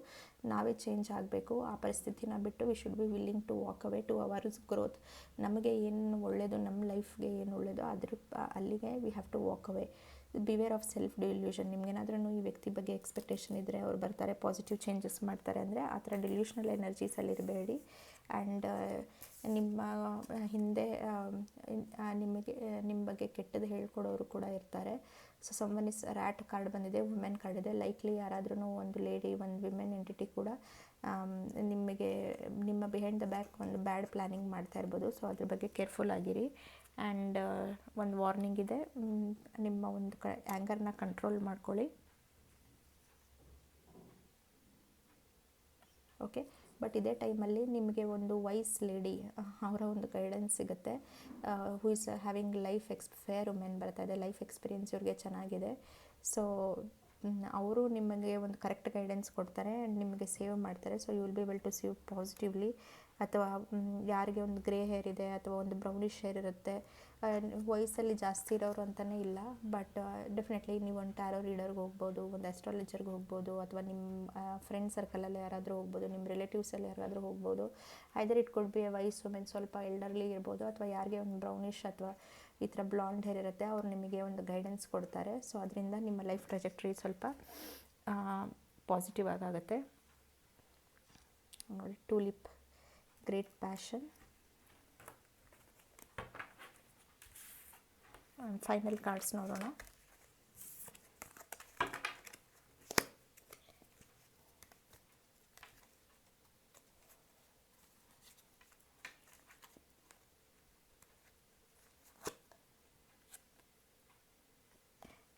ನಾವೇ ಚೇಂಜ್ ಆಗಬೇಕು. ಆ ಪರಿಸ್ಥಿತಿನ ಬಿಟ್ಟು we should be willing to walk away to ours growth. ನಮಗೆ ಏನು ಒಳ್ಳೆಯದು, ನಮ್ಮ ಲೈಫ್ಗೆ ಏನು ಒಳ್ಳೆಯದು ಅಲ್ಲಿಗೆ we have to walk away. Beware of self delusion. ನಿಮಗೇನಾದ್ರೂ ಈ ವ್ಯಕ್ತಿ ಬಗ್ಗೆ ಎಕ್ಸ್ಪೆಕ್ಟೇಷನ್ ಇದ್ದರೆ, ಅವ್ರು ಬರ್ತಾರೆ, ಪಾಸಿಟಿವ್ ಚೇಂಜಸ್ ಮಾಡ್ತಾರೆ ಅಂದರೆ ಆ ಥರ ಡಿಲ್ಯೂಷನಲ್ ಎನರ್ಜೀಸಲ್ಲಿ ಇರಬೇಡಿ. ಆ್ಯಂಡ್ ನಿಮ್ಮ ಹಿಂದೆ ನಿಮ್ಮ ಬಗ್ಗೆ ಕೆಟ್ಟದ್ದು ಹೇಳ್ಕೊಡೋರು ಕೂಡ ಇರ್ತಾರೆ. So someone is rat card ಬಂದಿದೆ, ವುಮೆನ್ ಕಾರ್ಡ್ ಇದೆ. ಲೈಕ್ಲಿ ಯಾರಾದ್ರೂ ಒಂದು ಲೇಡಿ, ಒಂದು ವಿಮೆನ್ ಎಂಟಿಟಿ ಕೂಡ ನಿಮ್ಮ ಬಿಹೈಂಡ್ ದ ಬ್ಯಾಕ್ ಒಂದು ಬ್ಯಾಡ್ ಪ್ಲ್ಯಾನಿಂಗ್ ಮಾಡ್ತಾ ಇರ್ಬೋದು. ಸೊ ಅದ್ರ ಬಗ್ಗೆ ಕೇರ್ಫುಲ್ ಆಗಿರಿ. ಆ್ಯಂಡ್ ಒಂದು ವಾರ್ನಿಂಗ್ ಇದೆ, ನಿಮ್ಮ ಒಂದು ಆ್ಯಂಗರ್ನ ಕಂಟ್ರೋಲ್ ಮಾಡ್ಕೊಳ್ಳಿ. ಓಕೆ, ಬಟ್ ಇದೇ ಟೈಮಲ್ಲಿ ನಿಮಗೆ ಒಂದು ವೈಸ್ ಲೇಡಿ, ಅವರ ಒಂದು ಗೈಡೆನ್ಸ್ ಸಿಗುತ್ತೆ. Who is having fair women ಬರ್ತಾ ಇದೆ, ಲೈಫ್ ಎಕ್ಸ್ಪೀರಿಯೆನ್ಸ್ ಇವ್ರಿಗೆ ಚೆನ್ನಾಗಿದೆ. ಸೊ ಅವರು ನಿಮಗೆ ಒಂದು ಕರೆಕ್ಟ್ ಗೈಡೆನ್ಸ್ ಕೊಡ್ತಾರೆ ಆ್ಯಂಡ್ ನಿಮಗೆ ಸೇವ್ ಮಾಡ್ತಾರೆ. So you will be able to save positively. ಅಥವಾ ಯಾರಿಗೆ ಒಂದು ಗ್ರೇ ಹೇರ್ ಇದೆ ಅಥವಾ ಒಂದು ಬ್ರೌನಿಷ್ ಹೇರ್ ಇರುತ್ತೆ, ವಯಸ್ಸಲ್ಲಿ ಜಾಸ್ತಿ ಇರೋರು ಅಂತಲೇ ಇಲ್ಲ, ಬಟ್ ಡೆಫಿನೆಟ್ಲಿ ನೀವು ಒಂದು ಟ್ಯಾರೋ ರೀಡರ್ಗೆ ಹೋಗ್ಬೋದು, ಒಂದು ಆಸ್ಟ್ರಾಲಜರ್ಗೆ ಹೋಗ್ಬೋದು, ಅಥವಾ ನಿಮ್ಮ ಫ್ರೆಂಡ್ ಸರ್ಕಲಲ್ಲಿ ಯಾರಾದರೂ ಹೋಗ್ಬೋದು, ನಿಮ್ಮ ರಿಲೇಟಿವ್ಸಲ್ಲಿ ಯಾರಾದರೂ ಹೋಗ್ಬೋದು. Either it could be a wise women, ಸ್ವಲ್ಪ ಎಲ್ಡರ್ಲಿ ಇರ್ಬೋದು, ಅಥವಾ ಯಾರಿಗೆ ಒಂದು ಬ್ರೌನಿಷ್ ಅಥವಾ ಈ ಥರ ಬ್ಲಾಂಡ್ ಹೇರ್ ಇರುತ್ತೆ, ಅವ್ರು ನಿಮಗೆ ಒಂದು ಗೈಡೆನ್ಸ್ ಕೊಡ್ತಾರೆ. ಸೊ ಅದರಿಂದ ನಿಮ್ಮ ಲೈಫ್ ಟ್ರೆಜೆಕ್ಟ್ರಿ ಸ್ವಲ್ಪ ಪಾಸಿಟಿವ್ ಆಗುತ್ತೆ. ನೋಡಿ, ಟೂಲಿಪ್, ಗ್ರೇಟ್ ಪ್ಯಾಷನ್. ಫೈನಲ್ ಕಾರ್ಡ್ಸ್ ನೋಡೋಣ.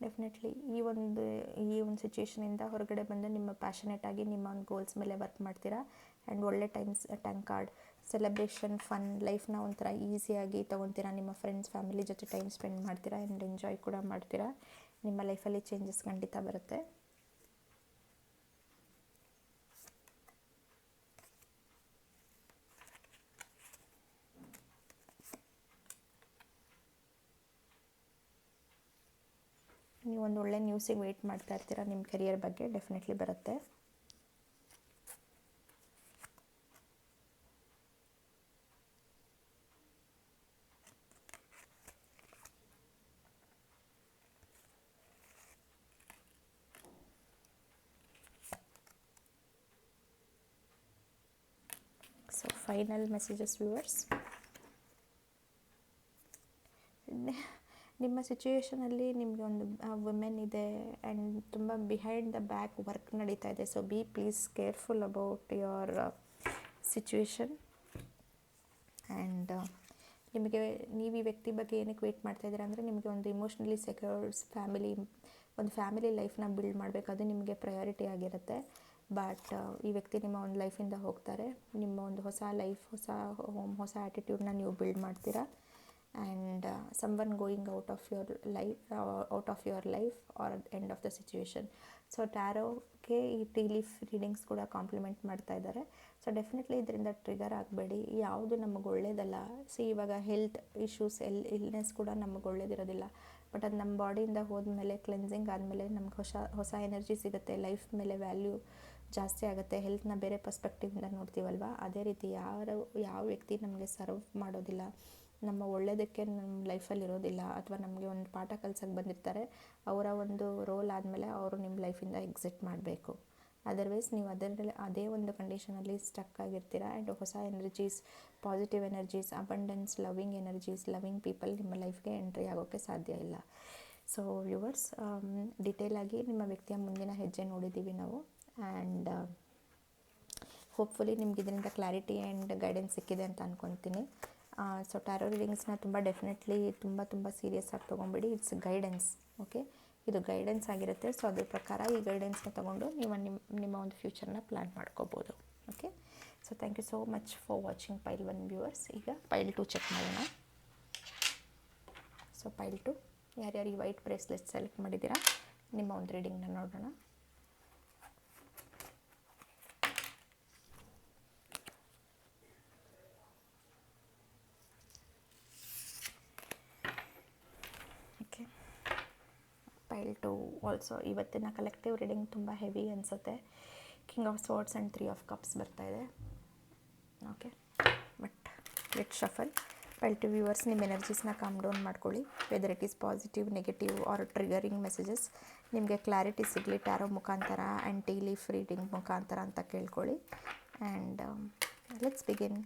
ಡೆಫಿನೆಟ್ಲಿ ಈ ಒಂದು ಸಿಚುಯೇಷನಿಂದ ಹೊರಗಡೆ ಬಂದು ನಿಮ್ಮ ಪ್ಯಾಷನೇಟ್ ಆಗಿ ನಿಮ್ಮ ಒಂದು ಗೋಲ್ಸ್ ಮೇಲೆ ವರ್ಕ್ ಮಾಡ್ತೀರಾ. ಆ್ಯಂಡ್ ಒಳ್ಳೆ ಟೈಮ್ ಕಾರ್ಡ್, ಸೆಲೆಬ್ರೇಷನ್, ಫನ್, ಲೈಫ್ನ ಒಂಥರ ಈಸಿಯಾಗಿ ತೊಗೊತೀರಾ. ನಿಮ್ಮ ಫ್ರೆಂಡ್ಸ್, ಫ್ಯಾಮಿಲಿ ಜೊತೆ ಟೈಮ್ ಸ್ಪೆಂಡ್ ಮಾಡ್ತೀರಾ ಆ್ಯಂಡ್ ಎಂಜಾಯ್ ಕೂಡ ಮಾಡ್ತೀರಾ. ನಿಮ್ಮ ಲೈಫಲ್ಲಿ ಚೇಂಜಸ್ ಖಂಡಿತ ಬರುತ್ತೆ. ನೀವು ಒಂದು ಒಳ್ಳೆ ನ್ಯೂಸಿಗೆ ವೆಯ್ಟ್ ಮಾಡ್ತಾ ಇರ್ತೀರ, ನಿಮ್ಮ ಕೆರಿಯರ್ ಬಗ್ಗೆ ಡೆಫಿನೆಟ್ಲಿ ಬರುತ್ತೆ. ಸೊ ಫೈನಲ್ ಮೆಸೇಜಸ್ ವ್ಯೂವರ್ಸ್, ನಿಮ್ಮ ಸಿಚುವೇಷನಲ್ಲಿ ನಿಮಗೆ ಒಂದು ವುಮೆನ್ ಇದೆ ಆ್ಯಂಡ್ ತುಂಬ ಬಿಹೈಂಡ್ ದ ಬ್ಯಾಕ್ ವರ್ಕ್ ನಡೀತಾ ಇದೆ. So B please careful about your situation. And ನಿಮಗೆ ನೀವು ಈ ವ್ಯಕ್ತಿ ಬಗ್ಗೆ ಏನಕ್ಕೆ ವೆಯ್ಟ್ ಮಾಡ್ತಾಯಿದ್ದೀರಾ ಅಂದರೆ, ನಿಮಗೆ ಒಂದು ಇಮೋಷ್ನಲಿ ಸೆಕ್ಯೂರ್ಸ್ ಒಂದು ಫ್ಯಾಮಿಲಿ ಲೈಫ್ನ ಬಿಲ್ಡ್ ಮಾಡಬೇಕು, ಅದು ನಿಮಗೆ ಪ್ರಯಾರಿಟಿ ಆಗಿರುತ್ತೆ. ಬಟ್ ಈ ವ್ಯಕ್ತಿ ನಿಮ್ಮ ಒಂದು ಲೈಫಿಂದ ಹೋಗ್ತಾರೆ. ನಿಮ್ಮ ಒಂದು ಹೊಸ ಲೈಫ್, ಹೊಸ ಹೋಮ್, ಹೊಸ ಆ್ಯಟಿಟ್ಯೂಡ್ನ ನೀವು ಬಿಲ್ಡ್ ಮಾಡ್ತೀರಾ. And someone going out of your life or end of the situation. So ಟ್ಯಾರೋಗೆ ಈ ಟೀ ಲೀಫ್ ರೀಡಿಂಗ್ಸ್ ಕೂಡ ಕಾಂಪ್ಲಿಮೆಂಟ್ ಮಾಡ್ತಾ ಇದ್ದಾರೆ. ಸೊ ಡೆಫಿನೆಟ್ಲಿ ಇದರಿಂದ ಟ್ರಿಗರ್ ಆಗಬೇಡಿ. ಯಾವುದು ನಮಗೆ ಒಳ್ಳೇದಲ್ಲ. ಇವಾಗ ಹೆಲ್ತ್ ಇಶ್ಯೂಸ್, ಇಲ್ನೆಸ್ ಕೂಡ ನಮಗೆ ಒಳ್ಳೇದಿರೋದಿಲ್ಲ. ಬಟ್ ಅದು ನಮ್ಮ ಬಾಡಿಯಿಂದ ಹೋದ್ಮೇಲೆ, ಕ್ಲೆನ್ಸಿಂಗ್ ಆದಮೇಲೆ ನಮ್ಗೆ ಹೊಸ ಎನರ್ಜಿ ಸಿಗುತ್ತೆ, ಲೈಫ್ ಮೇಲೆ ವ್ಯಾಲ್ಯೂ ಜಾಸ್ತಿ ಆಗುತ್ತೆ. ಹೆಲ್ತ್ನ ಬೇರೆ ಪರ್ಸ್ಪೆಕ್ಟಿವಿಂದ ನೋಡ್ತೀವಲ್ವ, ಅದೇ ರೀತಿ ಯಾವ ವ್ಯಕ್ತಿ ನಮಗೆ ಸರ್ವ್ ಮಾಡೋದಿಲ್ಲ, ನಮ್ಮ ಒಳ್ಳೆಯದಕ್ಕೆ ನಮ್ಮ ಲೈಫಲ್ಲಿ ಇರೋದಿಲ್ಲ, ಅಥವಾ ನಮಗೆ ಒಂದು ಪಾಠ ಕಲ್ಸಕ್ಕೆ ಬಂದಿರ್ತಾರೆ, ಅವರ ಒಂದು ರೋಲ್ ಆದಮೇಲೆ ಅವರು ನಿಮ್ಮ ಲೈಫಿಂದ ಎಕ್ಸಿಟ್ ಮಾಡಬೇಕು. ಅದರ್ವೈಸ್ ನೀವು ಅದೇ ಒಂದು ಕಂಡೀಷನಲ್ಲಿ ಸ್ಟಕ್ ಆಗಿರ್ತೀರ. ಆ್ಯಂಡ್ ಹೊಸ energies, positive energies, abundance, loving energies, loving people ನಿಮ್ಮ ಲೈಫ್ಗೆ ಎಂಟ್ರಿ ಆಗೋಕ್ಕೆ ಸಾಧ್ಯ ಇಲ್ಲ. ಸೊ ವ್ಯೂವರ್ಸ್, ಡಿಟೇಲಾಗಿ ನಿಮ್ಮ ವ್ಯಕ್ತಿಯ ಮುಂದಿನ ಹೆಜ್ಜೆ ನೋಡಿದ್ದೀವಿ ನಾವು. ಆ್ಯಂಡ್ ಹೋಪ್ಫುಲಿ ನಿಮ್ಗೆ ಇದರಿಂದ ಕ್ಲಾರಿಟಿ ಆ್ಯಂಡ್ ಗೈಡೆನ್ಸ್ ಸಿಕ್ಕಿದೆ ಅಂತ ಅಂದ್ಕೊತೀನಿ. ಸೊ ಟ್ಯಾರೋ ರೀಡಿಂಗ್ಸ್ನ ಡೆಫಿನೆಟ್ಲಿ ತುಂಬ ಸೀರಿಯಸ್ ಆಗಿ ತೊಗೊಂಬಿಡಿ. ಇಟ್ಸ್ ಗೈಡೆನ್ಸ್, ಓಕೆ, ಇದು ಗೈಡೆನ್ಸ್ ಆಗಿರುತ್ತೆ. ಸೊ ಅದ್ರ ಪ್ರಕಾರ ಈ ಗೈಡೆನ್ಸ್ನ ತೊಗೊಂಡು ನೀವು ನಿಮ್ಮ ಒಂದು ಫ್ಯೂಚರ್ನ ಪ್ಲ್ಯಾನ್ ಮಾಡ್ಕೋಬೋದು. Okay, so thank you so much for watching pile 1 viewers. ಈಗ ಪೈಲ್ 2 ಚೆಕ್ ಮಾಡೋಣ. ಸೊ ಪೈಲ್ 2, ಯಾರ್ಯಾರು ಈ ವೈಟ್ ಬ್ರೇಸ್ಲೆಟ್ ಸೆಲೆಕ್ಟ್ ಮಾಡಿದ್ದೀರಾ, ನಿಮ್ಮ ಒಂದು ರೀಡಿಂಗ್ನ ನೋಡೋಣ. ಪೈಲ್ 2 ಆಲ್ಸೋ ಇವತ್ತಿನ ಕಲೆಕ್ಟಿವ್ ರೀಡಿಂಗ್ ತುಂಬ ಹೆವಿ ಅನಿಸುತ್ತೆ. King of swords and 3 of cups ಬರ್ತಾಯಿದೆ. Okay, but let shuffle. Pile 2 viewers, ನಿಮ್ಮ ಎನರ್ಜೀಸ್ನ ಕಾಮ್ ಡೌನ್ ಮಾಡ್ಕೊಳ್ಳಿ. Whether it is positive, negative or triggering messages ನಿಮಗೆ ಕ್ಲಾರಿಟಿ ಸಿಗಲಿ ಟ್ಯಾರೋ ಮುಖಾಂತರ ಆ್ಯಂಡ್ ಟೀ ಲೀಫ್ ರೀಡಿಂಗ್ ಮುಖಾಂತರ ಅಂತ ಕೇಳ್ಕೊಳ್ಳಿ. And let's begin.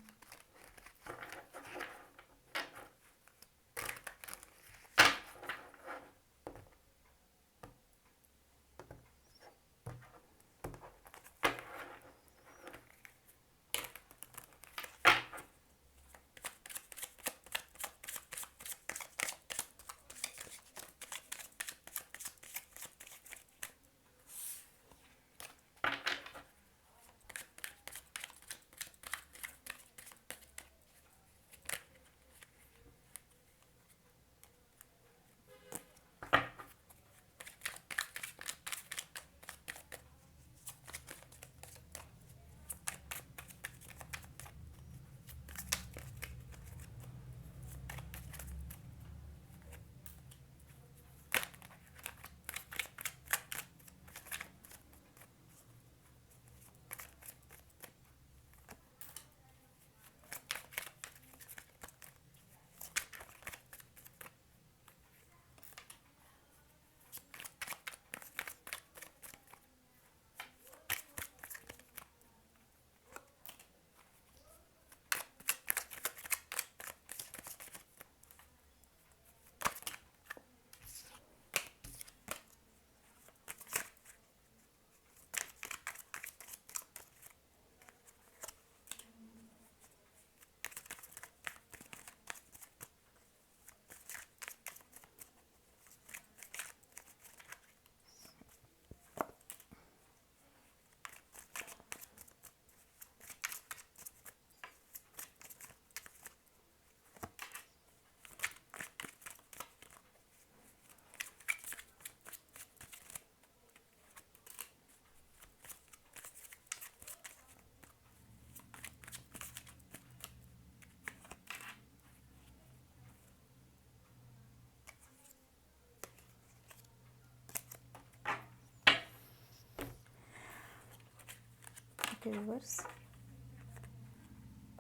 Viewers,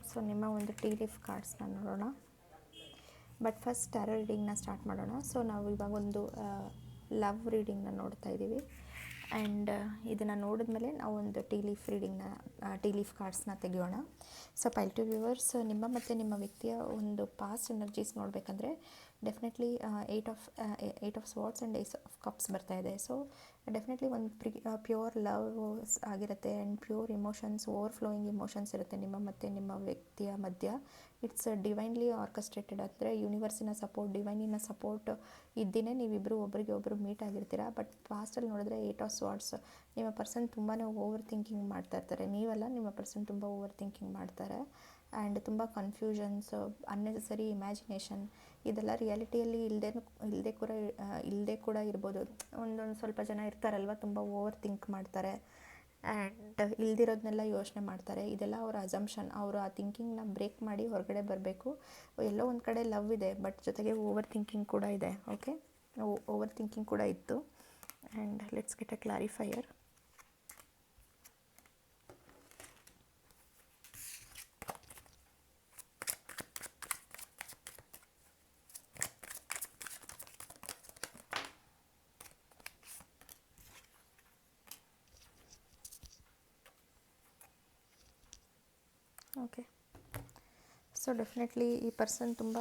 so ನಿಮ್ಮ ಒಂದು ಟೀ ಲೀಫ್ ಕಾರ್ಡ್ಸ್ನ ನೋಡೋಣ. ಬಟ್ ಫಸ್ಟ್ ಟ್ಯಾರೋ ರೀಡಿಂಗ್ನ ಸ್ಟಾರ್ಟ್ ಮಾಡೋಣ. ಸೊ ನಾವು ಇವಾಗ ಒಂದು ಲವ್ ರೀಡಿಂಗ್ನ ನೋಡ್ತಾ ಇದ್ದೀವಿ. ಆ್ಯಂಡ್ ಇದನ್ನು ನೋಡಿದ್ಮೇಲೆ ನಾವು ಒಂದು ಟೀ ಲೀಫ್ ಕಾರ್ಡ್ಸ್ನ ತೆಗೆಯೋಣ. ಸೊ ಪೈಲ್ ಟು ವ್ಯೂವರ್ಸ್, ನಿಮ್ಮ ಮತ್ತು ನಿಮ್ಮ ವ್ಯಕ್ತಿಯ ಒಂದು ಪಾಸ್ಟ್ ಎನರ್ಜೀಸ್ ನೋಡಬೇಕಂದ್ರೆ definitely eight of swords and ace of cups ಬರ್ತಾ ಇದೆ. ಸೊ ಡೆಫಿನೆಟ್ಲಿ ಒಂದು ಪ್ಯೂರ್ ಲವ್ ಆಗಿರುತ್ತೆ and pure emotions, overflowing emotions ಇರುತ್ತೆ ನಿಮ್ಮ ಮತ್ತು ನಿಮ್ಮ ವ್ಯಕ್ತಿಯ ಮಧ್ಯ. ಇಟ್ಸ್ ಡಿವೈನ್ಲಿ ಆರ್ಕೆಸ್ಟ್ರೇಟೆಡ್, ಅಂದರೆ ಯೂನಿವರ್ಸಿನ ಸಪೋರ್ಟ್, ಡಿವೈನಿನ ಸಪೋರ್ಟ್ ಇದ್ದೇ ನೀವಿಬ್ಬರು ಒಬ್ಬರಿಗೆ ಒಬ್ಬರು ಮೀಟ್ ಆಗಿರ್ತೀರ. ಬಟ್ ಪಾಸ್ಟಲ್ಲಿ ನೋಡಿದ್ರೆ ಏಟ್ ಆಫ್ ಸ್ವಾರ್ಡ್ಸ್, ನಿಮ್ಮ ಪರ್ಸನ್ ತುಂಬಾ ಓವರ್ ಥಿಂಕಿಂಗ್ ಮಾಡ್ತಾ ಇರ್ತಾರೆ. ನೀವಲ್ಲ, ನಿಮ್ಮ ಪರ್ಸನ್ ತುಂಬ ಓವರ್ ಥಿಂಕಿಂಗ್ ಮಾಡ್ತಾರೆ. ಆ್ಯಂಡ್ ತುಂಬ ಕನ್ಫ್ಯೂಷನ್ಸ್, ಅನ್ನೆಸೆಸರಿ ಇಮ್ಯಾಜಿನೇಷನ್, ಇದೆಲ್ಲ ರಿಯಾಲಿಟಿಯಲ್ಲಿ ಇಲ್ಲದೆ ಕೂಡ ಇರ್ಬೋದು. ಒಂದೊಂದು ಸ್ವಲ್ಪ ಜನ ಇರ್ತಾರಲ್ವ, ತುಂಬ ಓವರ್ ಥಿಂಕ್ ಮಾಡ್ತಾರೆ ಆ್ಯಂಡ್ ಇಲ್ದಿರೋದನ್ನೆಲ್ಲ ಯೋಚನೆ ಮಾಡ್ತಾರೆ. ಇದೆಲ್ಲ ಅವರ ಅಸಂಪ್ಷನ್. ಅವರು ಆ ಥಿಂಕಿಂಗ್ನ ಬ್ರೇಕ್ ಮಾಡಿ ಹೊರಗಡೆ ಬರಬೇಕು. ಎಲ್ಲೋ ಒಂದು ಕಡೆ ಲವ್ ಇದೆ, ಬಟ್ ಜೊತೆಗೆ ಓವರ್ ಥಿಂಕಿಂಗ್ ಕೂಡ ಇದೆ. ಓಕೆ, ಓವರ್ ಥಿಂಕಿಂಗ್ ಕೂಡ ಇತ್ತು. And let's get a clarifier. Okay, so definitely ಈ ಪರ್ಸನ್ ತುಂಬ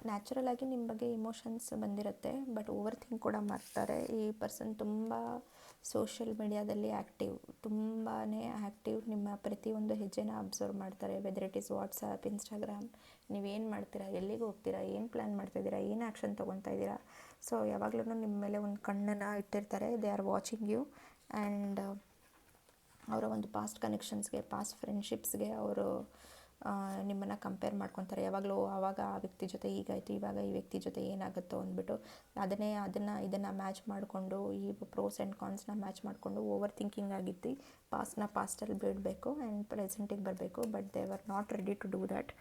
ನ್ಯಾಚುರಲ್ ಆಗಿ ನಿಮ್ಮ ಬಗ್ಗೆ ಇಮೋಷನ್ಸ್ ಬಂದಿರುತ್ತೆ, ಬಟ್ ಓವರ್ ಥಿಂಕ್ ಕೂಡ ಮಾಡ್ತಾರೆ. ಈ ಪರ್ಸನ್ ತುಂಬ ಸೋಷಿಯಲ್ ಮೀಡಿಯಾದಲ್ಲಿ ತುಂಬಾ ಆ್ಯಕ್ಟಿವ್. ನಿಮ್ಮ ಪ್ರತಿಯೊಂದು ಹೆಜ್ಜೆನ ಅಬ್ಸರ್ವ್ ಮಾಡ್ತಾರೆ. Weather it is WhatsApp, Instagram, ನೀವೇನು ಮಾಡ್ತೀರಾ, ಎಲ್ಲಿಗೆ ಹೋಗ್ತೀರಾ, ಏನು ಪ್ಲ್ಯಾನ್ ಮಾಡ್ತಾಯಿದ್ದೀರಾ, ಏನು ಆ್ಯಕ್ಷನ್ ತೊಗೊತಾ ಇದ್ದೀರಾ. ಸೊ ಯಾವಾಗಲೂ ನಿಮ್ಮ ಮೇಲೆ ಒಂದು ಕಣ್ಣನ್ನು ಇಟ್ಟಿರ್ತಾರೆ. They are watching you. And ಅವರ ಒಂದು ಪಾಸ್ಟ್ ಕನೆಕ್ಷನ್ಸ್ಗೆ, ಪಾಸ್ಟ್ ಫ್ರೆಂಡ್ಶಿಪ್ಸ್ಗೆ ಅವರು ನಿಮ್ಮನ್ನು ಕಂಪೇರ್ ಮಾಡ್ಕೊತಾರೆ. ಯಾವಾಗಲೂ ಆವಾಗ ಆ ವ್ಯಕ್ತಿ ಜೊತೆ ಹೀಗಾಯಿತು, ಇವಾಗ ಈ ವ್ಯಕ್ತಿ ಜೊತೆ ಏನಾಗುತ್ತೋ ಅಂದ್ಬಿಟ್ಟು ಇದನ್ನು ಮ್ಯಾಚ್ ಮಾಡಿಕೊಂಡು, ಈ ಪ್ರೋಸ್ ಆ್ಯಂಡ್ ಕಾನ್ಸ್ನ ಮ್ಯಾಚ್ ಮಾಡಿಕೊಂಡು ಓವರ್ ಥಿಂಕಿಂಗ್ ಆಗಿದ್ದು ಪಾಸ್ಟಲ್ಲಿ ಬಿಡಬೇಕು ಆ್ಯಂಡ್ ಪ್ರೆಸೆಂಟಿಗೆ ಬರಬೇಕು. But they are not ready to do that.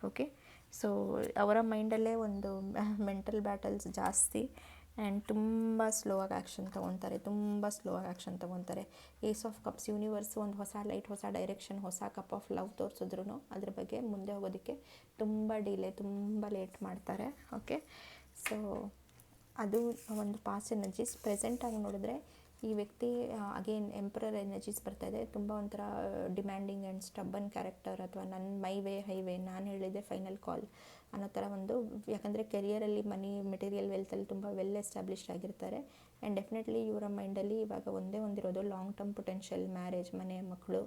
Okay, so ಅವರ ಮೈಂಡಲ್ಲೇ ಒಂದು ಮೆಂಟಲ್ ಬ್ಯಾಟಲ್ಸ್ ಜಾಸ್ತಿ ಆ್ಯಂಡ್ ತುಂಬ ಸ್ಲೋ ಆಗಿ ಆ್ಯಕ್ಷನ್ ತೊಗೊತಾರೆ. ಏಸ್ ಆಫ್ ಕಪ್ಸ್, ಯೂನಿವರ್ಸ್ ಒಂದು ಹೊಸ ಲೈಟ್, ಹೊಸ ಡೈರೆಕ್ಷನ್, ಹೊಸ ಕಪ್ ಆಫ್ ಲವ್ ತೋರಿಸಿದ್ರು ಅದ್ರ ಬಗ್ಗೆ ಮುಂದೆ ಹೋಗೋದಕ್ಕೆ ತುಂಬ ಲೇಟ್ ಮಾಡ್ತಾರೆ. ಓಕೆ, ಸೊ ಅದು ಒಂದು ಪಾಸ್ಟ್ ಎನರ್ಜೀಸ್. ಪ್ರೆಸೆಂಟಾಗಿ ನೋಡಿದ್ರೆ ಈ ವ್ಯಕ್ತಿ ಅಗೇನ್ ಎಂಪರರ್ ಎನರ್ಜೀಸ್ ಬರ್ತಾಯಿದೆ. ತುಂಬ ಒಂಥರ ಡಿಮ್ಯಾಂಡಿಂಗ್ ಆ್ಯಂಡ್ ಸ್ಟಬ್ಬನ್ ಕ್ಯಾರೆಕ್ಟರ್, ಅಥವಾ ನನ್ನ ಮೈ ವೇ ಹೈವೇ, ನಾನು ಹೇಳಿದೆ ಫೈನಲ್ ಕಾಲ್ ಅನ್ನೋ ಥರ ಒಂದು. ಯಾಕಂದರೆ ಕೆರಿಯರಲ್ಲಿ, ಮನಿ, ಮೆಟೀರಿಯಲ್ ವೆಲ್ತಲ್ಲಿ ತುಂಬ ವೆಲ್ ಎಸ್ಟಾಬ್ಲಿಷ್ಡ್ ಆಗಿರ್ತಾರೆ. ಆ್ಯಂಡ್ ಡೆಫಿನೆಟ್ಲಿ ಇವರ ಮೈಂಡಲ್ಲಿ ಇವಾಗ ಒಂದೇ ಒಂದಿರೋದು ಲಾಂಗ್ ಟರ್ಮ್ ಪೊಟೆನ್ಷಿಯಲ್, ಮ್ಯಾರೇಜ್, ಮನೆ, ಮಕ್ಕಳು,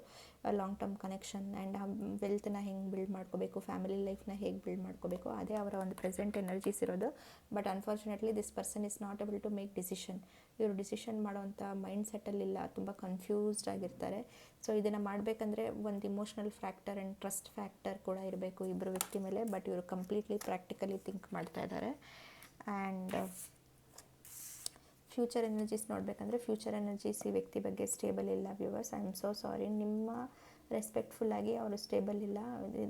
ಲಾಂಗ್ ಟರ್ಮ್ ಕನೆಕ್ಷನ್ ಆ್ಯಂಡ್ ಆ ವೆಲ್ತ್ನ ಹೆಂಗೆ ಬಿಲ್ಡ್ ಮಾಡ್ಕೋಬೇಕು, ಫ್ಯಾಮಿಲಿ ಲೈಫ್ನ ಹೇಗೆ ಬಿಲ್ಡ್ ಮಾಡ್ಕೋಬೇಕು, ಅದೇ ಅವರ ಒಂದು ಪ್ರೆಸೆಂಟ್ ಎನರ್ಜೀಸ್ ಇರೋದು. But unfortunately this person is not able to make decision. ಇವರು ಡಿಸಿಷನ್ ಮಾಡೋವಂಥ ಮೈಂಡ್ ಸೆಟ್ಟಲ್ಲಿಲ್ಲ, ತುಂಬ ಕನ್ಫ್ಯೂಸ್ಡ್ ಆಗಿರ್ತಾರೆ. ಸೊ ಇದನ್ನು ಮಾಡಬೇಕಂದ್ರೆ ಒಂದು emotional factor and trust factor ಕೂಡ ಇರಬೇಕು ಇಬ್ಬರು ವ್ಯಕ್ತಿ ಮೇಲೆ. ಬಟ್ ಇವರು ಕಂಪ್ಲೀಟ್ಲಿ ಪ್ರಾಕ್ಟಿಕಲಿ ಥಿಂಕ್ ಮಾಡ್ತಾ ಇದ್ದಾರೆ. ಆ್ಯಂಡ್ ಫ್ಯೂಚರ್ ಎನರ್ಜೀಸ್ ನೋಡಬೇಕಂದ್ರೆ ಫ್ಯೂಚರ್ ಎನರ್ಜೀಸ್ ಈ ವ್ಯಕ್ತಿ ಬಗ್ಗೆ ಸ್ಟೇಬಲ್ ಇಲ್ಲ viewers. I am so sorry. ನಿಮ್ಮ ರೆಸ್ಪೆಕ್ಟ್ಫುಲ್ಲಾಗಿ ಅವರು ಸ್ಟೇಬಲ್ ಇಲ್ಲ.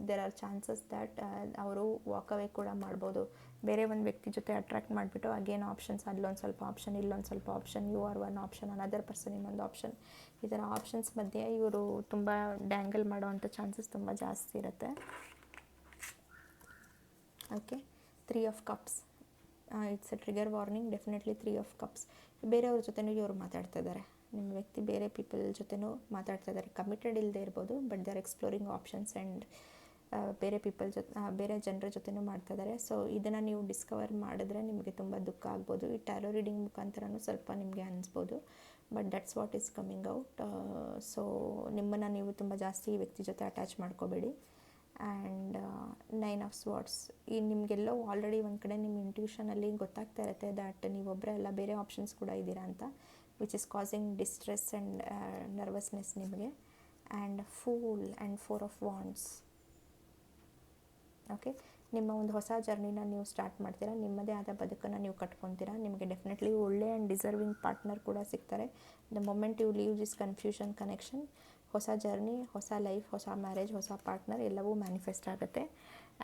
ದೇರ್ ಆರ್ ಚಾನ್ಸಸ್ ದ್ಯಾಟ್ ಅವರು ವಾಕವೇ ಕೂಡ ಮಾಡ್ಬೋದು. ಬೇರೆ ಒಂದು ವ್ಯಕ್ತಿ ಜೊತೆ ಅಟ್ರ್ಯಾಕ್ಟ್ ಮಾಡಿಬಿಟ್ಟು ಅಗೇನ್ ಆಪ್ಷನ್ಸ್, ಅಲ್ಲೊಂದು ಸ್ವಲ್ಪ ಆಪ್ಷನ್, ಇಲ್ಲೊಂದು ಸ್ವಲ್ಪ option, you are one option, another person ಇನ್ನೊಂದು ಆಪ್ಷನ್, ಈ ಥರ ಆಪ್ಷನ್ಸ್ ಮಧ್ಯೆ ಇವರು ತುಂಬ ಡ್ಯಾಂಗಲ್ ಮಾಡೋವಂಥ ಚಾನ್ಸಸ್ ತುಂಬ ಜಾಸ್ತಿ ಇರುತ್ತೆ. Okay, 3 of cups, it's A trigger warning. Definitely 3 of cups. ಬೇರೆಯವ್ರ ಜೊತೆನೂ ಇವರು ಮಾತಾಡ್ತಾ ಇದ್ದಾರೆ. ನಿಮ್ಮ ವ್ಯಕ್ತಿ ಬೇರೆ ಪೀಪಲ್ ಜೊತೆನೂ ಮಾತಾಡ್ತಾ ಇದ್ದಾರೆ. ಕಮಿಟೆಡ್ ಇಲ್ಲದೆ ಇರ್ಬೋದು, but they R exploring options and ಬೇರೆ ಜನರ ಜೊತೆನೂ ಮಾಡ್ತಾ ಇದ್ದಾರೆ. ಸೊ ಇದನ್ನು ನೀವು ಡಿಸ್ಕವರ್ ಮಾಡಿದ್ರೆ ನಿಮಗೆ ತುಂಬ ದುಃಖ ಆಗ್ಬೋದು. ಈ ಟ್ಯಾರೋ ರೀಡಿಂಗ್ ಮುಖಾಂತರನೂ ಸ್ವಲ್ಪ ನಿಮಗೆ ಅನಿಸ್ಬೋದು. But that's what is coming out. So ನಿಮ್ಮನ್ನು ನೀವು ತುಂಬ ಜಾಸ್ತಿ ಈ ವ್ಯಕ್ತಿ ಜೊತೆ ಅಟ್ಯಾಚ್ ಮಾಡ್ಕೋಬೇಡಿ. ಆ್ಯಂಡ್ 9 ಆಫ್ ಸ್ವಾರ್ಡ್ಸ್, ಈ ನಿಮಗೆಲ್ಲೋ ಆಲ್ರೆಡಿ ಒಂದು ಕಡೆ ನಿಮ್ಮ ಇಂಟ್ಯೂಷನಲ್ಲಿ ಗೊತ್ತಾಗ್ತಾ ಇರುತ್ತೆ ದ್ಯಾಟ್ ನೀವೊಬ್ಬರೇ ಅಲ್ಲ, ಬೇರೆ ಆಪ್ಷನ್ಸ್ ಕೂಡ ಇದ್ದೀರಾ ಅಂತ, which is causing distress and nervousness ನಿಮಗೆ. And fool and 4 of wands. Okay, ನಿಮ್ಮ ಒಂದು ಹೊಸ ಜರ್ನಿನ ನೀವು ಸ್ಟಾರ್ಟ್ ಮಾಡ್ತೀರಾ. ನಿಮ್ಮದೇ ಆದ ಬದುಕನ್ನು ನೀವು ಕಟ್ಕೊತೀರಾ. ನಿಮಗೆ ಡೆಫಿನೆಟ್ಲಿ ಒಳ್ಳೆ ಆ್ಯಂಡ್ ಡಿಸರ್ವಿಂಗ್ ಪಾರ್ಟ್ನರ್ ಕೂಡ ಸಿಗ್ತಾರೆ. The moment you leave this confusion connection, ಹೊಸ ಜರ್ನಿ, ಹೊಸ ಲೈಫ್, ಹೊಸ ಮ್ಯಾರೇಜ್, ಹೊಸ ಪಾರ್ಟ್ನರ್ ಎಲ್ಲವೂ ಮ್ಯಾನಿಫೆಸ್ಟ್ ಆಗುತ್ತೆ.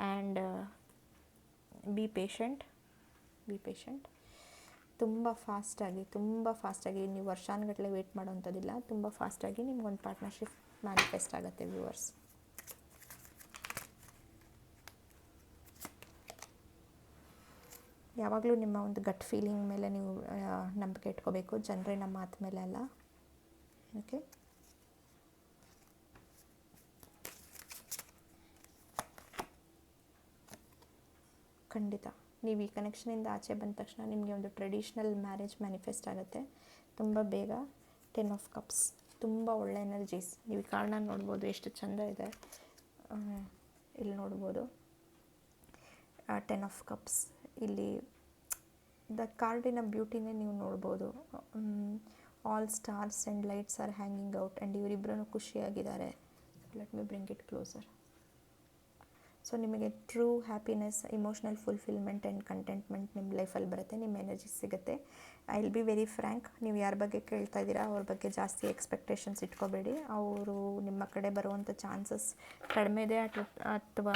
And be patient. ತುಂಬ ಫಾಸ್ಟಾಗಿ ನೀವು ವರ್ಷಾನುಗಟ್ಟಲೆ ವೆಯ್ಟ್ ಮಾಡೋವಂಥದ್ದಿಲ್ಲ, ತುಂಬ ಫಾಸ್ಟಾಗಿ ನಿಮ್ಗೊಂದು ಪಾರ್ಟ್ನರ್ಶಿಪ್ ಮ್ಯಾನಿಫೆಸ್ಟ್ ಆಗುತ್ತೆ ವ್ಯೂವರ್ಸ್. ಯಾವಾಗಲೂ ನಿಮ್ಮ ಒಂದು ಗಟ್ ಫೀಲಿಂಗ್ ಮೇಲೆ ನೀವು ನಂಬಿಕೆ ಇಟ್ಕೋಬೇಕು, ಜನರಿನ ಮಾತು ಮೇಲೆ ಅಲ್ಲ. ಓಕೆ, ಖಂಡಿತ ನೀವು ಈ ಕನೆಕ್ಷನಿಂದ ಆಚೆ ಬಂದ ತಕ್ಷಣ ನಿಮಗೆ ಒಂದು ಟ್ರೆಡಿಷ್ನಲ್ ಮ್ಯಾರೇಜ್ ಮ್ಯಾನಿಫೆಸ್ಟ್ ಆಗುತ್ತೆ ತುಂಬ ಬೇಗ. 10 ಆಫ್ ಕಪ್ಸ್, ತುಂಬ ಒಳ್ಳೆ ಎನರ್ಜೀಸ್. ನೀವು ಈ ಕಾರ್ಡ್ನ ನೋಡ್ಬೋದು, ಎಷ್ಟು ಚೆಂದ ಇದೆ. ಇಲ್ಲಿ ನೋಡ್ಬೋದು 10 ಆಫ್ ಕಪ್ಸ್. ಇಲ್ಲಿ ದ ಕಾರ್ಡಿನ ಬ್ಯೂಟಿನೇ ನೀವು ನೋಡ್ಬೋದು. All stars and lights are hanging out and ಇವರಿಬ್ಬರೂ ಖುಷಿಯಾಗಿದ್ದಾರೆ. Let me bring it closer. So ನಿಮಗೆ true happiness, emotional fulfilment and contentment ನಿಮ್ಮ ಲೈಫಲ್ಲಿ ಬರುತ್ತೆ, ನಿಮ್ಮ ಎನರ್ಜಿ ಸಿಗುತ್ತೆ. I will be very frank, ನೀವು ಯಾರ ಬಗ್ಗೆ ಕೇಳ್ತಾ ಇದ್ದೀರಾ ಅವ್ರ ಬಗ್ಗೆ ಜಾಸ್ತಿ ಎಕ್ಸ್ಪೆಕ್ಟೇಷನ್ಸ್ ಇಟ್ಕೋಬೇಡಿ. ಅವರು ನಿಮ್ಮ ಕಡೆ ಬರುವಂಥ ಚಾನ್ಸಸ್ ಕಡಿಮೆ ಇದೆ, ಅಥವಾ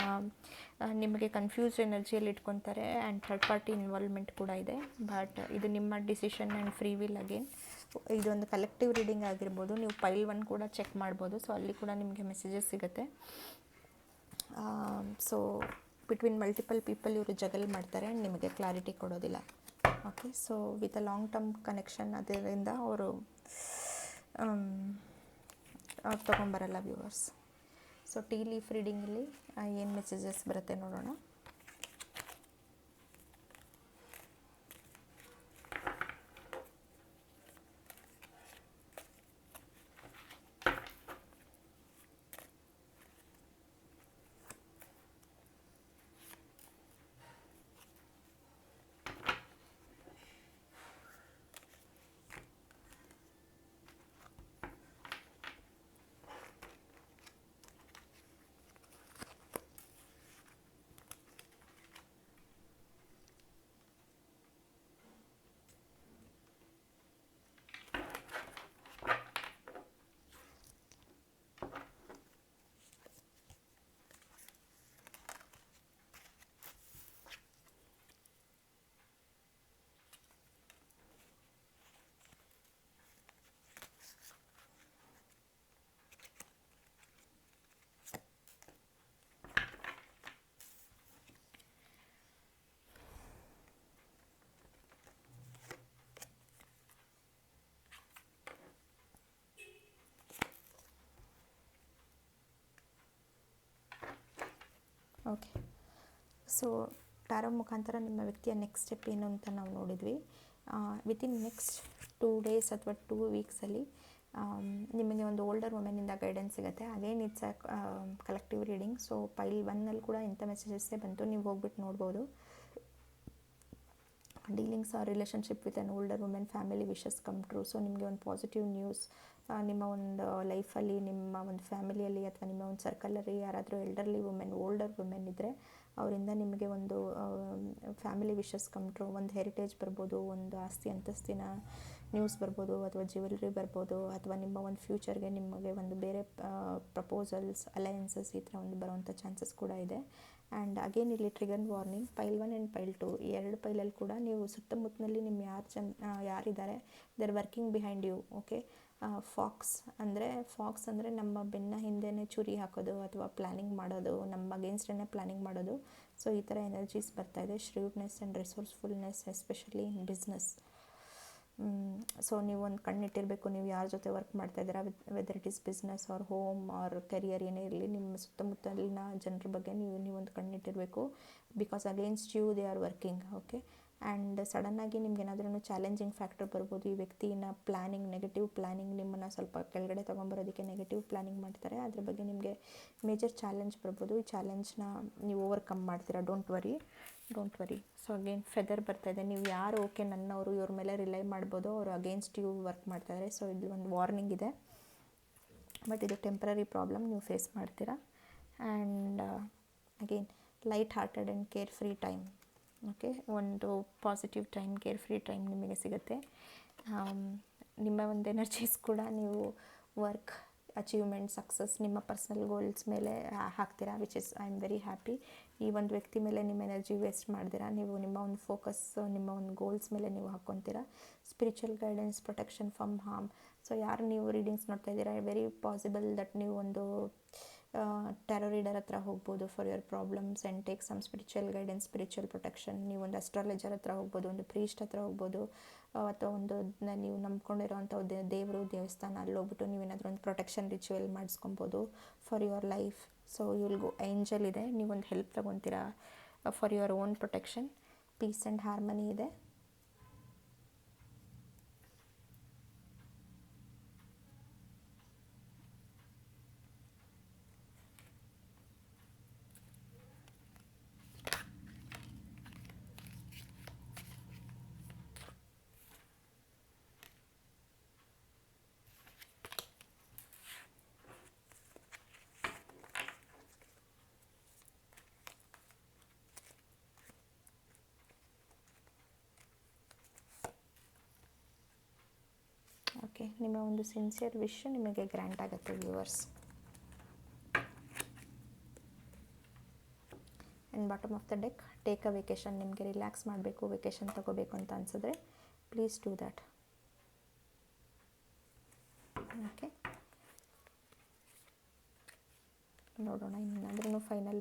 ನಿಮಗೆ ಕನ್ಫ್ಯೂಸ್ಡ್ ಎನರ್ಜಿಯಲ್ಲಿ ಇಟ್ಕೊತಾರೆ. ಆ್ಯಂಡ್ ಥರ್ಡ್ ಪಾರ್ಟಿ ಇನ್ವಾಲ್ವ್ಮೆಂಟ್ ಕೂಡ ಇದೆ. ಬಟ್ ಇದು ನಿಮ್ಮ decision and free will. Again ಇದೊಂದು ಕಲೆಕ್ಟಿವ್ ರೀಡಿಂಗ್ ಆಗಿರ್ಬೋದು. ನೀವು ಪೈಲ್ 1 ಕೂಡ ಚೆಕ್ ಮಾಡ್ಬೋದು. ಸೊ ಅಲ್ಲಿ ಕೂಡ ನಿಮಗೆ ಮೆಸೇಜಸ್ ಸಿಗುತ್ತೆ. ಸೊ ಬಿಟ್ವೀನ್ ಮಲ್ಟಿಪಲ್ ಪೀಪಲ್ ಇವರು ಜಗಲ್ ಮಾಡ್ತಾರೆ ಆ್ಯಂಡ್ ನಿಮಗೆ ಕ್ಲಾರಿಟಿ ಕೊಡೋದಿಲ್ಲ. Okay, so with a long term connection, ಅದರಿಂದ ಅವರು ತೊಗೊಂಬರಲ್ಲ ವ್ಯೂವರ್ಸ್. ಸೊ ಟೀ ಲೀಫ್ ರೀಡಿಂಗಲ್ಲಿ ಏನು ಮೆಸೇಜಸ್ ಬರುತ್ತೆ ನೋಡೋಣ. ಓಕೆ, ಸೊ ಟ್ಯಾರೋ ಮುಖಾಂತರ ನಿಮ್ಮ ವ್ಯಕ್ತಿಯ ನೆಕ್ಸ್ಟ್ ಸ್ಟೆಪ್ ಏನು ಅಂತ ನಾವು ನೋಡಿದ್ವಿ. ವಿತಿನ್ ನೆಕ್ಸ್ಟ್ 2 ಡೇಸ್ ಅಥವಾ 2 ವೀಕ್ಸಲ್ಲಿ ನಿಮಗೆ ಒಂದು ಓಲ್ಡರ್ ವುಮೆನಿಂದ ಗೈಡೆನ್ಸ್ ಸಿಗುತ್ತೆ. Again it's a collective reading. So pile 1ನಲ್ಲಿ ಕೂಡ ಇಂಥ ಮೆಸೇಜಸ್ಸೇ ಬಂತು, ನೀವು ಹೋಗ್ಬಿಟ್ಟು ನೋಡ್ಬೋದು. Dealings or relationship with an older women, family wishes come true. So ನಿಮಗೆ ಒಂದು ಪಾಸಿಟಿವ್ ನ್ಯೂಸ್ ನಿಮ್ಮ ಒಂದು ಲೈಫಲ್ಲಿ, ನಿಮ್ಮ ಒಂದು ಫ್ಯಾಮಿಲಿಯಲ್ಲಿ ಅಥವಾ ನಿಮ್ಮ ಒಂದು ಸರ್ಕಲಲ್ಲಿ ಯಾರಾದರೂ ಎಲ್ಡರ್ಲಿ ವುಮೆನ್, ಓಲ್ಡರ್ ವುಮೆನ್ ಇದ್ದರೆ ಅವರಿಂದ ನಿಮಗೆ ಒಂದು ಫ್ಯಾಮಿಲಿ ವಿಶಸ್ ಕಮ್ ಟ್ರೂ. ಒಂದು ಹೆರಿಟೇಜ್ ಬರ್ಬೋದು, ಒಂದು ಆಸ್ತಿ ಅಂತಸ್ತಿನ ನ್ಯೂಸ್ ಬರ್ಬೋದು, ಅಥವಾ ಜ್ಯುವೆಲ್ರಿ ಬರ್ಬೋದು, ಅಥವಾ ನಿಮ್ಮ ಒಂದು ಫ್ಯೂಚರ್ಗೆ ನಿಮಗೆ ಒಂದು ಬೇರೆ ಪ್ರಪೋಸಲ್ಸ್, ಅಲಯನ್ಸಸ್ ಈ ಥರ ಒಂದು ಬರುವಂಥ ಚಾನ್ಸಸ್ ಕೂಡ ಇದೆ. ಆ್ಯಂಡ್ ಅಗೇನ್ ಇಲ್ಲಿ trigger warning, pile 1 and pile 2 ಈ 2 ಪೈಲಲ್ಲಿ ಕೂಡ ನೀವು ಸುತ್ತಮುತ್ತಲಲ್ಲಿ ನಿಮ್ಮ ಯಾರಿದ್ದಾರೆ they are working behind you. Okay, fox ಅಂದರೆ ನಮ್ಮ ಬೆನ್ನ ಹಿಂದೆನೇ ಚುರಿ ಹಾಕೋದು ಅಥವಾ ಪ್ಲ್ಯಾನಿಂಗ್ ಮಾಡೋದು, ನಮ್ಮ ಅಗೇನ್ಸ್ಟೇ ಪ್ಲ್ಯಾನಿಂಗ್ ಮಾಡೋದು. ಸೊ ಈ ಥರ ಎನರ್ಜೀಸ್ ಬರ್ತಾಯಿದೆ. Shrewdness and resourcefulness especially in business. So ನೀವು ಒಂದು ಕಣ್ಣಿಟ್ಟಿರಬೇಕು, ನೀವು ಯಾರ ಜೊತೆ ವರ್ಕ್ ಮಾಡ್ತಾಯಿದ್ದೀರಾ, whether it is business or home or career ಏನೇ ಇರಲಿ, ನಿಮ್ಮ ಸುತ್ತಮುತ್ತಲಿನ ಜನರ ಬಗ್ಗೆ ನೀವೊಂದು ಕಣ್ಣಿಟ್ಟಿರಬೇಕು. Because against you they are working. Okay, and ಸಡನ್ನಾಗಿ ನಿಮ್ಗೆ ಏನಾದ್ರೂ ಚಾಲೆಂಜಿಂಗ್ ಫ್ಯಾಕ್ಟರ್ ಬರ್ಬೋದು. ಈ ವ್ಯಕ್ತಿನ ಪ್ಲ್ಯಾನಿಂಗ್, ನೆಗೆಟಿವ್ ಪ್ಲ್ಯಾನಿಂಗ್, ನಿಮ್ಮನ್ನು ಸ್ವಲ್ಪ ಕೆಳಗಡೆ ತೊಗೊಂಬರೋದಕ್ಕೆ ನೆಗೆಟಿವ್ ಪ್ಲ್ಯಾನಿಂಗ್ ಮಾಡ್ತಾರೆ. ಅದ್ರ ಬಗ್ಗೆ ನಿಮಗೆ ಮೇಜರ್ ಚಾಲೆಂಜ್ ಬರ್ಬೋದು. ಈ ಚಾಲೆಂಜ್ನ ನೀವು ಓವರ್ಕಮ್ ಮಾಡ್ತೀರಾ. Don't worry. So again feather ಬರ್ತಾಯಿದೆ. ನೀವು ಯಾರು ಓಕೆ ನನ್ನವರು, ಇವ್ರ ಮೇಲೆ ರಿಲೈ ಮಾಡ್ಬೋದು, ಅವರು ಅಗೇನ್ಸ್ಟ್ ಯು ವರ್ಕ್ ಮಾಡ್ತಾಯಿದ್ದಾರೆ. ಸೊ ಇಲ್ಲಿ ಒಂದು ವಾರ್ನಿಂಗ್ ಇದೆ, ಬಟ್ ಇದು ಟೆಂಪ್ರರಿ ಪ್ರಾಬ್ಲಮ್, ನೀವು ಫೇಸ್ ಮಾಡ್ತೀರಾ. And again light hearted and care free time. Okay, ಒಂದು positive time, care free time ನಿಮಗೆ ಸಿಗುತ್ತೆ. ನಿಮ್ಮ ಒಂದು ಎನರ್ಜೀಸ್ ಕೂಡ ನೀವು ವರ್ಕ್ ಅಚೀವ್ಮೆಂಟ್ ಸಕ್ಸಸ್ ನಿಮ್ಮ ಪರ್ಸ್ನಲ್ ಗೋಲ್ಸ್ ಮೇಲೆ ಹಾಕ್ತೀರಾ, which is I am very happy. ಈ ಒಂದು ವ್ಯಕ್ತಿ ಮೇಲೆ ನಿಮ್ಮ ಎನರ್ಜಿ ವೇಸ್ಟ್ ಮಾಡ್ತೀರಾ, ನೀವು ನಿಮ್ಮ ಒಂದು ಫೋಕಸ್ ನಿಮ್ಮ ಒಂದು ಗೋಲ್ಸ್ ಮೇಲೆ ನೀವು ಹಾಕ್ಕೊತೀರಾ. Spiritual guidance, protection from harm. So ಯಾರು ನೀವು ರೀಡಿಂಗ್ಸ್ ನೋಡ್ತಾ ಇದ್ದೀರಾ, ವೆರಿ ಪಾಸಿಬಲ್ ದಟ್ ನೀವು ಒಂದು ಟ್ಯಾರೋ ರೀಡರ್ ಹತ್ರ ಹೋಗ್ಬೋದು for your problems and take some spiritual guidance, spiritual protection. ನೀವು ಒಂದು ಅಸ್ಟ್ರಾಲಜರ್ ಹತ್ರ ಹೋಗ್ಬೋದು, ಒಂದು ಪ್ರೀಸ್ಟ್ ಹತ್ರ ಹೋಗ್ಬೋದು, ಅಥವಾ ಒಂದು ನೀವು ನಂಬ್ಕೊಂಡಿರೋವಂಥ ದೇವರು ದೇವಸ್ಥಾನ ಅಲ್ಲಿ ಹೋಗ್ಬಿಟ್ಟು ನೀವೇನಾದರೂ ಒಂದು ಪ್ರೊಟೆಕ್ಷನ್ ರಿಚುವಲ್ ಮಾಡಿಸ್ಕೊಬೋದು for your life. So will go angel ಇದೆ, ನೀವೊಂದು ಹೆಲ್ಪ್ ತೊಗೊತೀರಾ for your own protection. Peace and harmony ಇದೆ. ಓಕೆ, ನಿಮ್ಮ ಒಂದು ಸಿನ್ಸಿಯರ್ ವಿಶ್ ನಿಮಗೆ ಗ್ರ್ಯಾಂಟ್ ಆಗುತ್ತೆ viewers. And bottom of the deck, take a vacation. ನಿಮಗೆ ರಿಲ್ಯಾಕ್ಸ್ ಮಾಡಬೇಕು, ವೆಕೇಷನ್ ತೊಗೋಬೇಕು ಅಂತ ಅನಿಸಿದ್ರೆ ಪ್ಲೀಸ್ ಡೂ ದ್ಯಾಟ್. ಓಕೆ, ನೋಡೋಣ ಇನ್ನೇನಾದ್ರೂ ಫೈನಲ್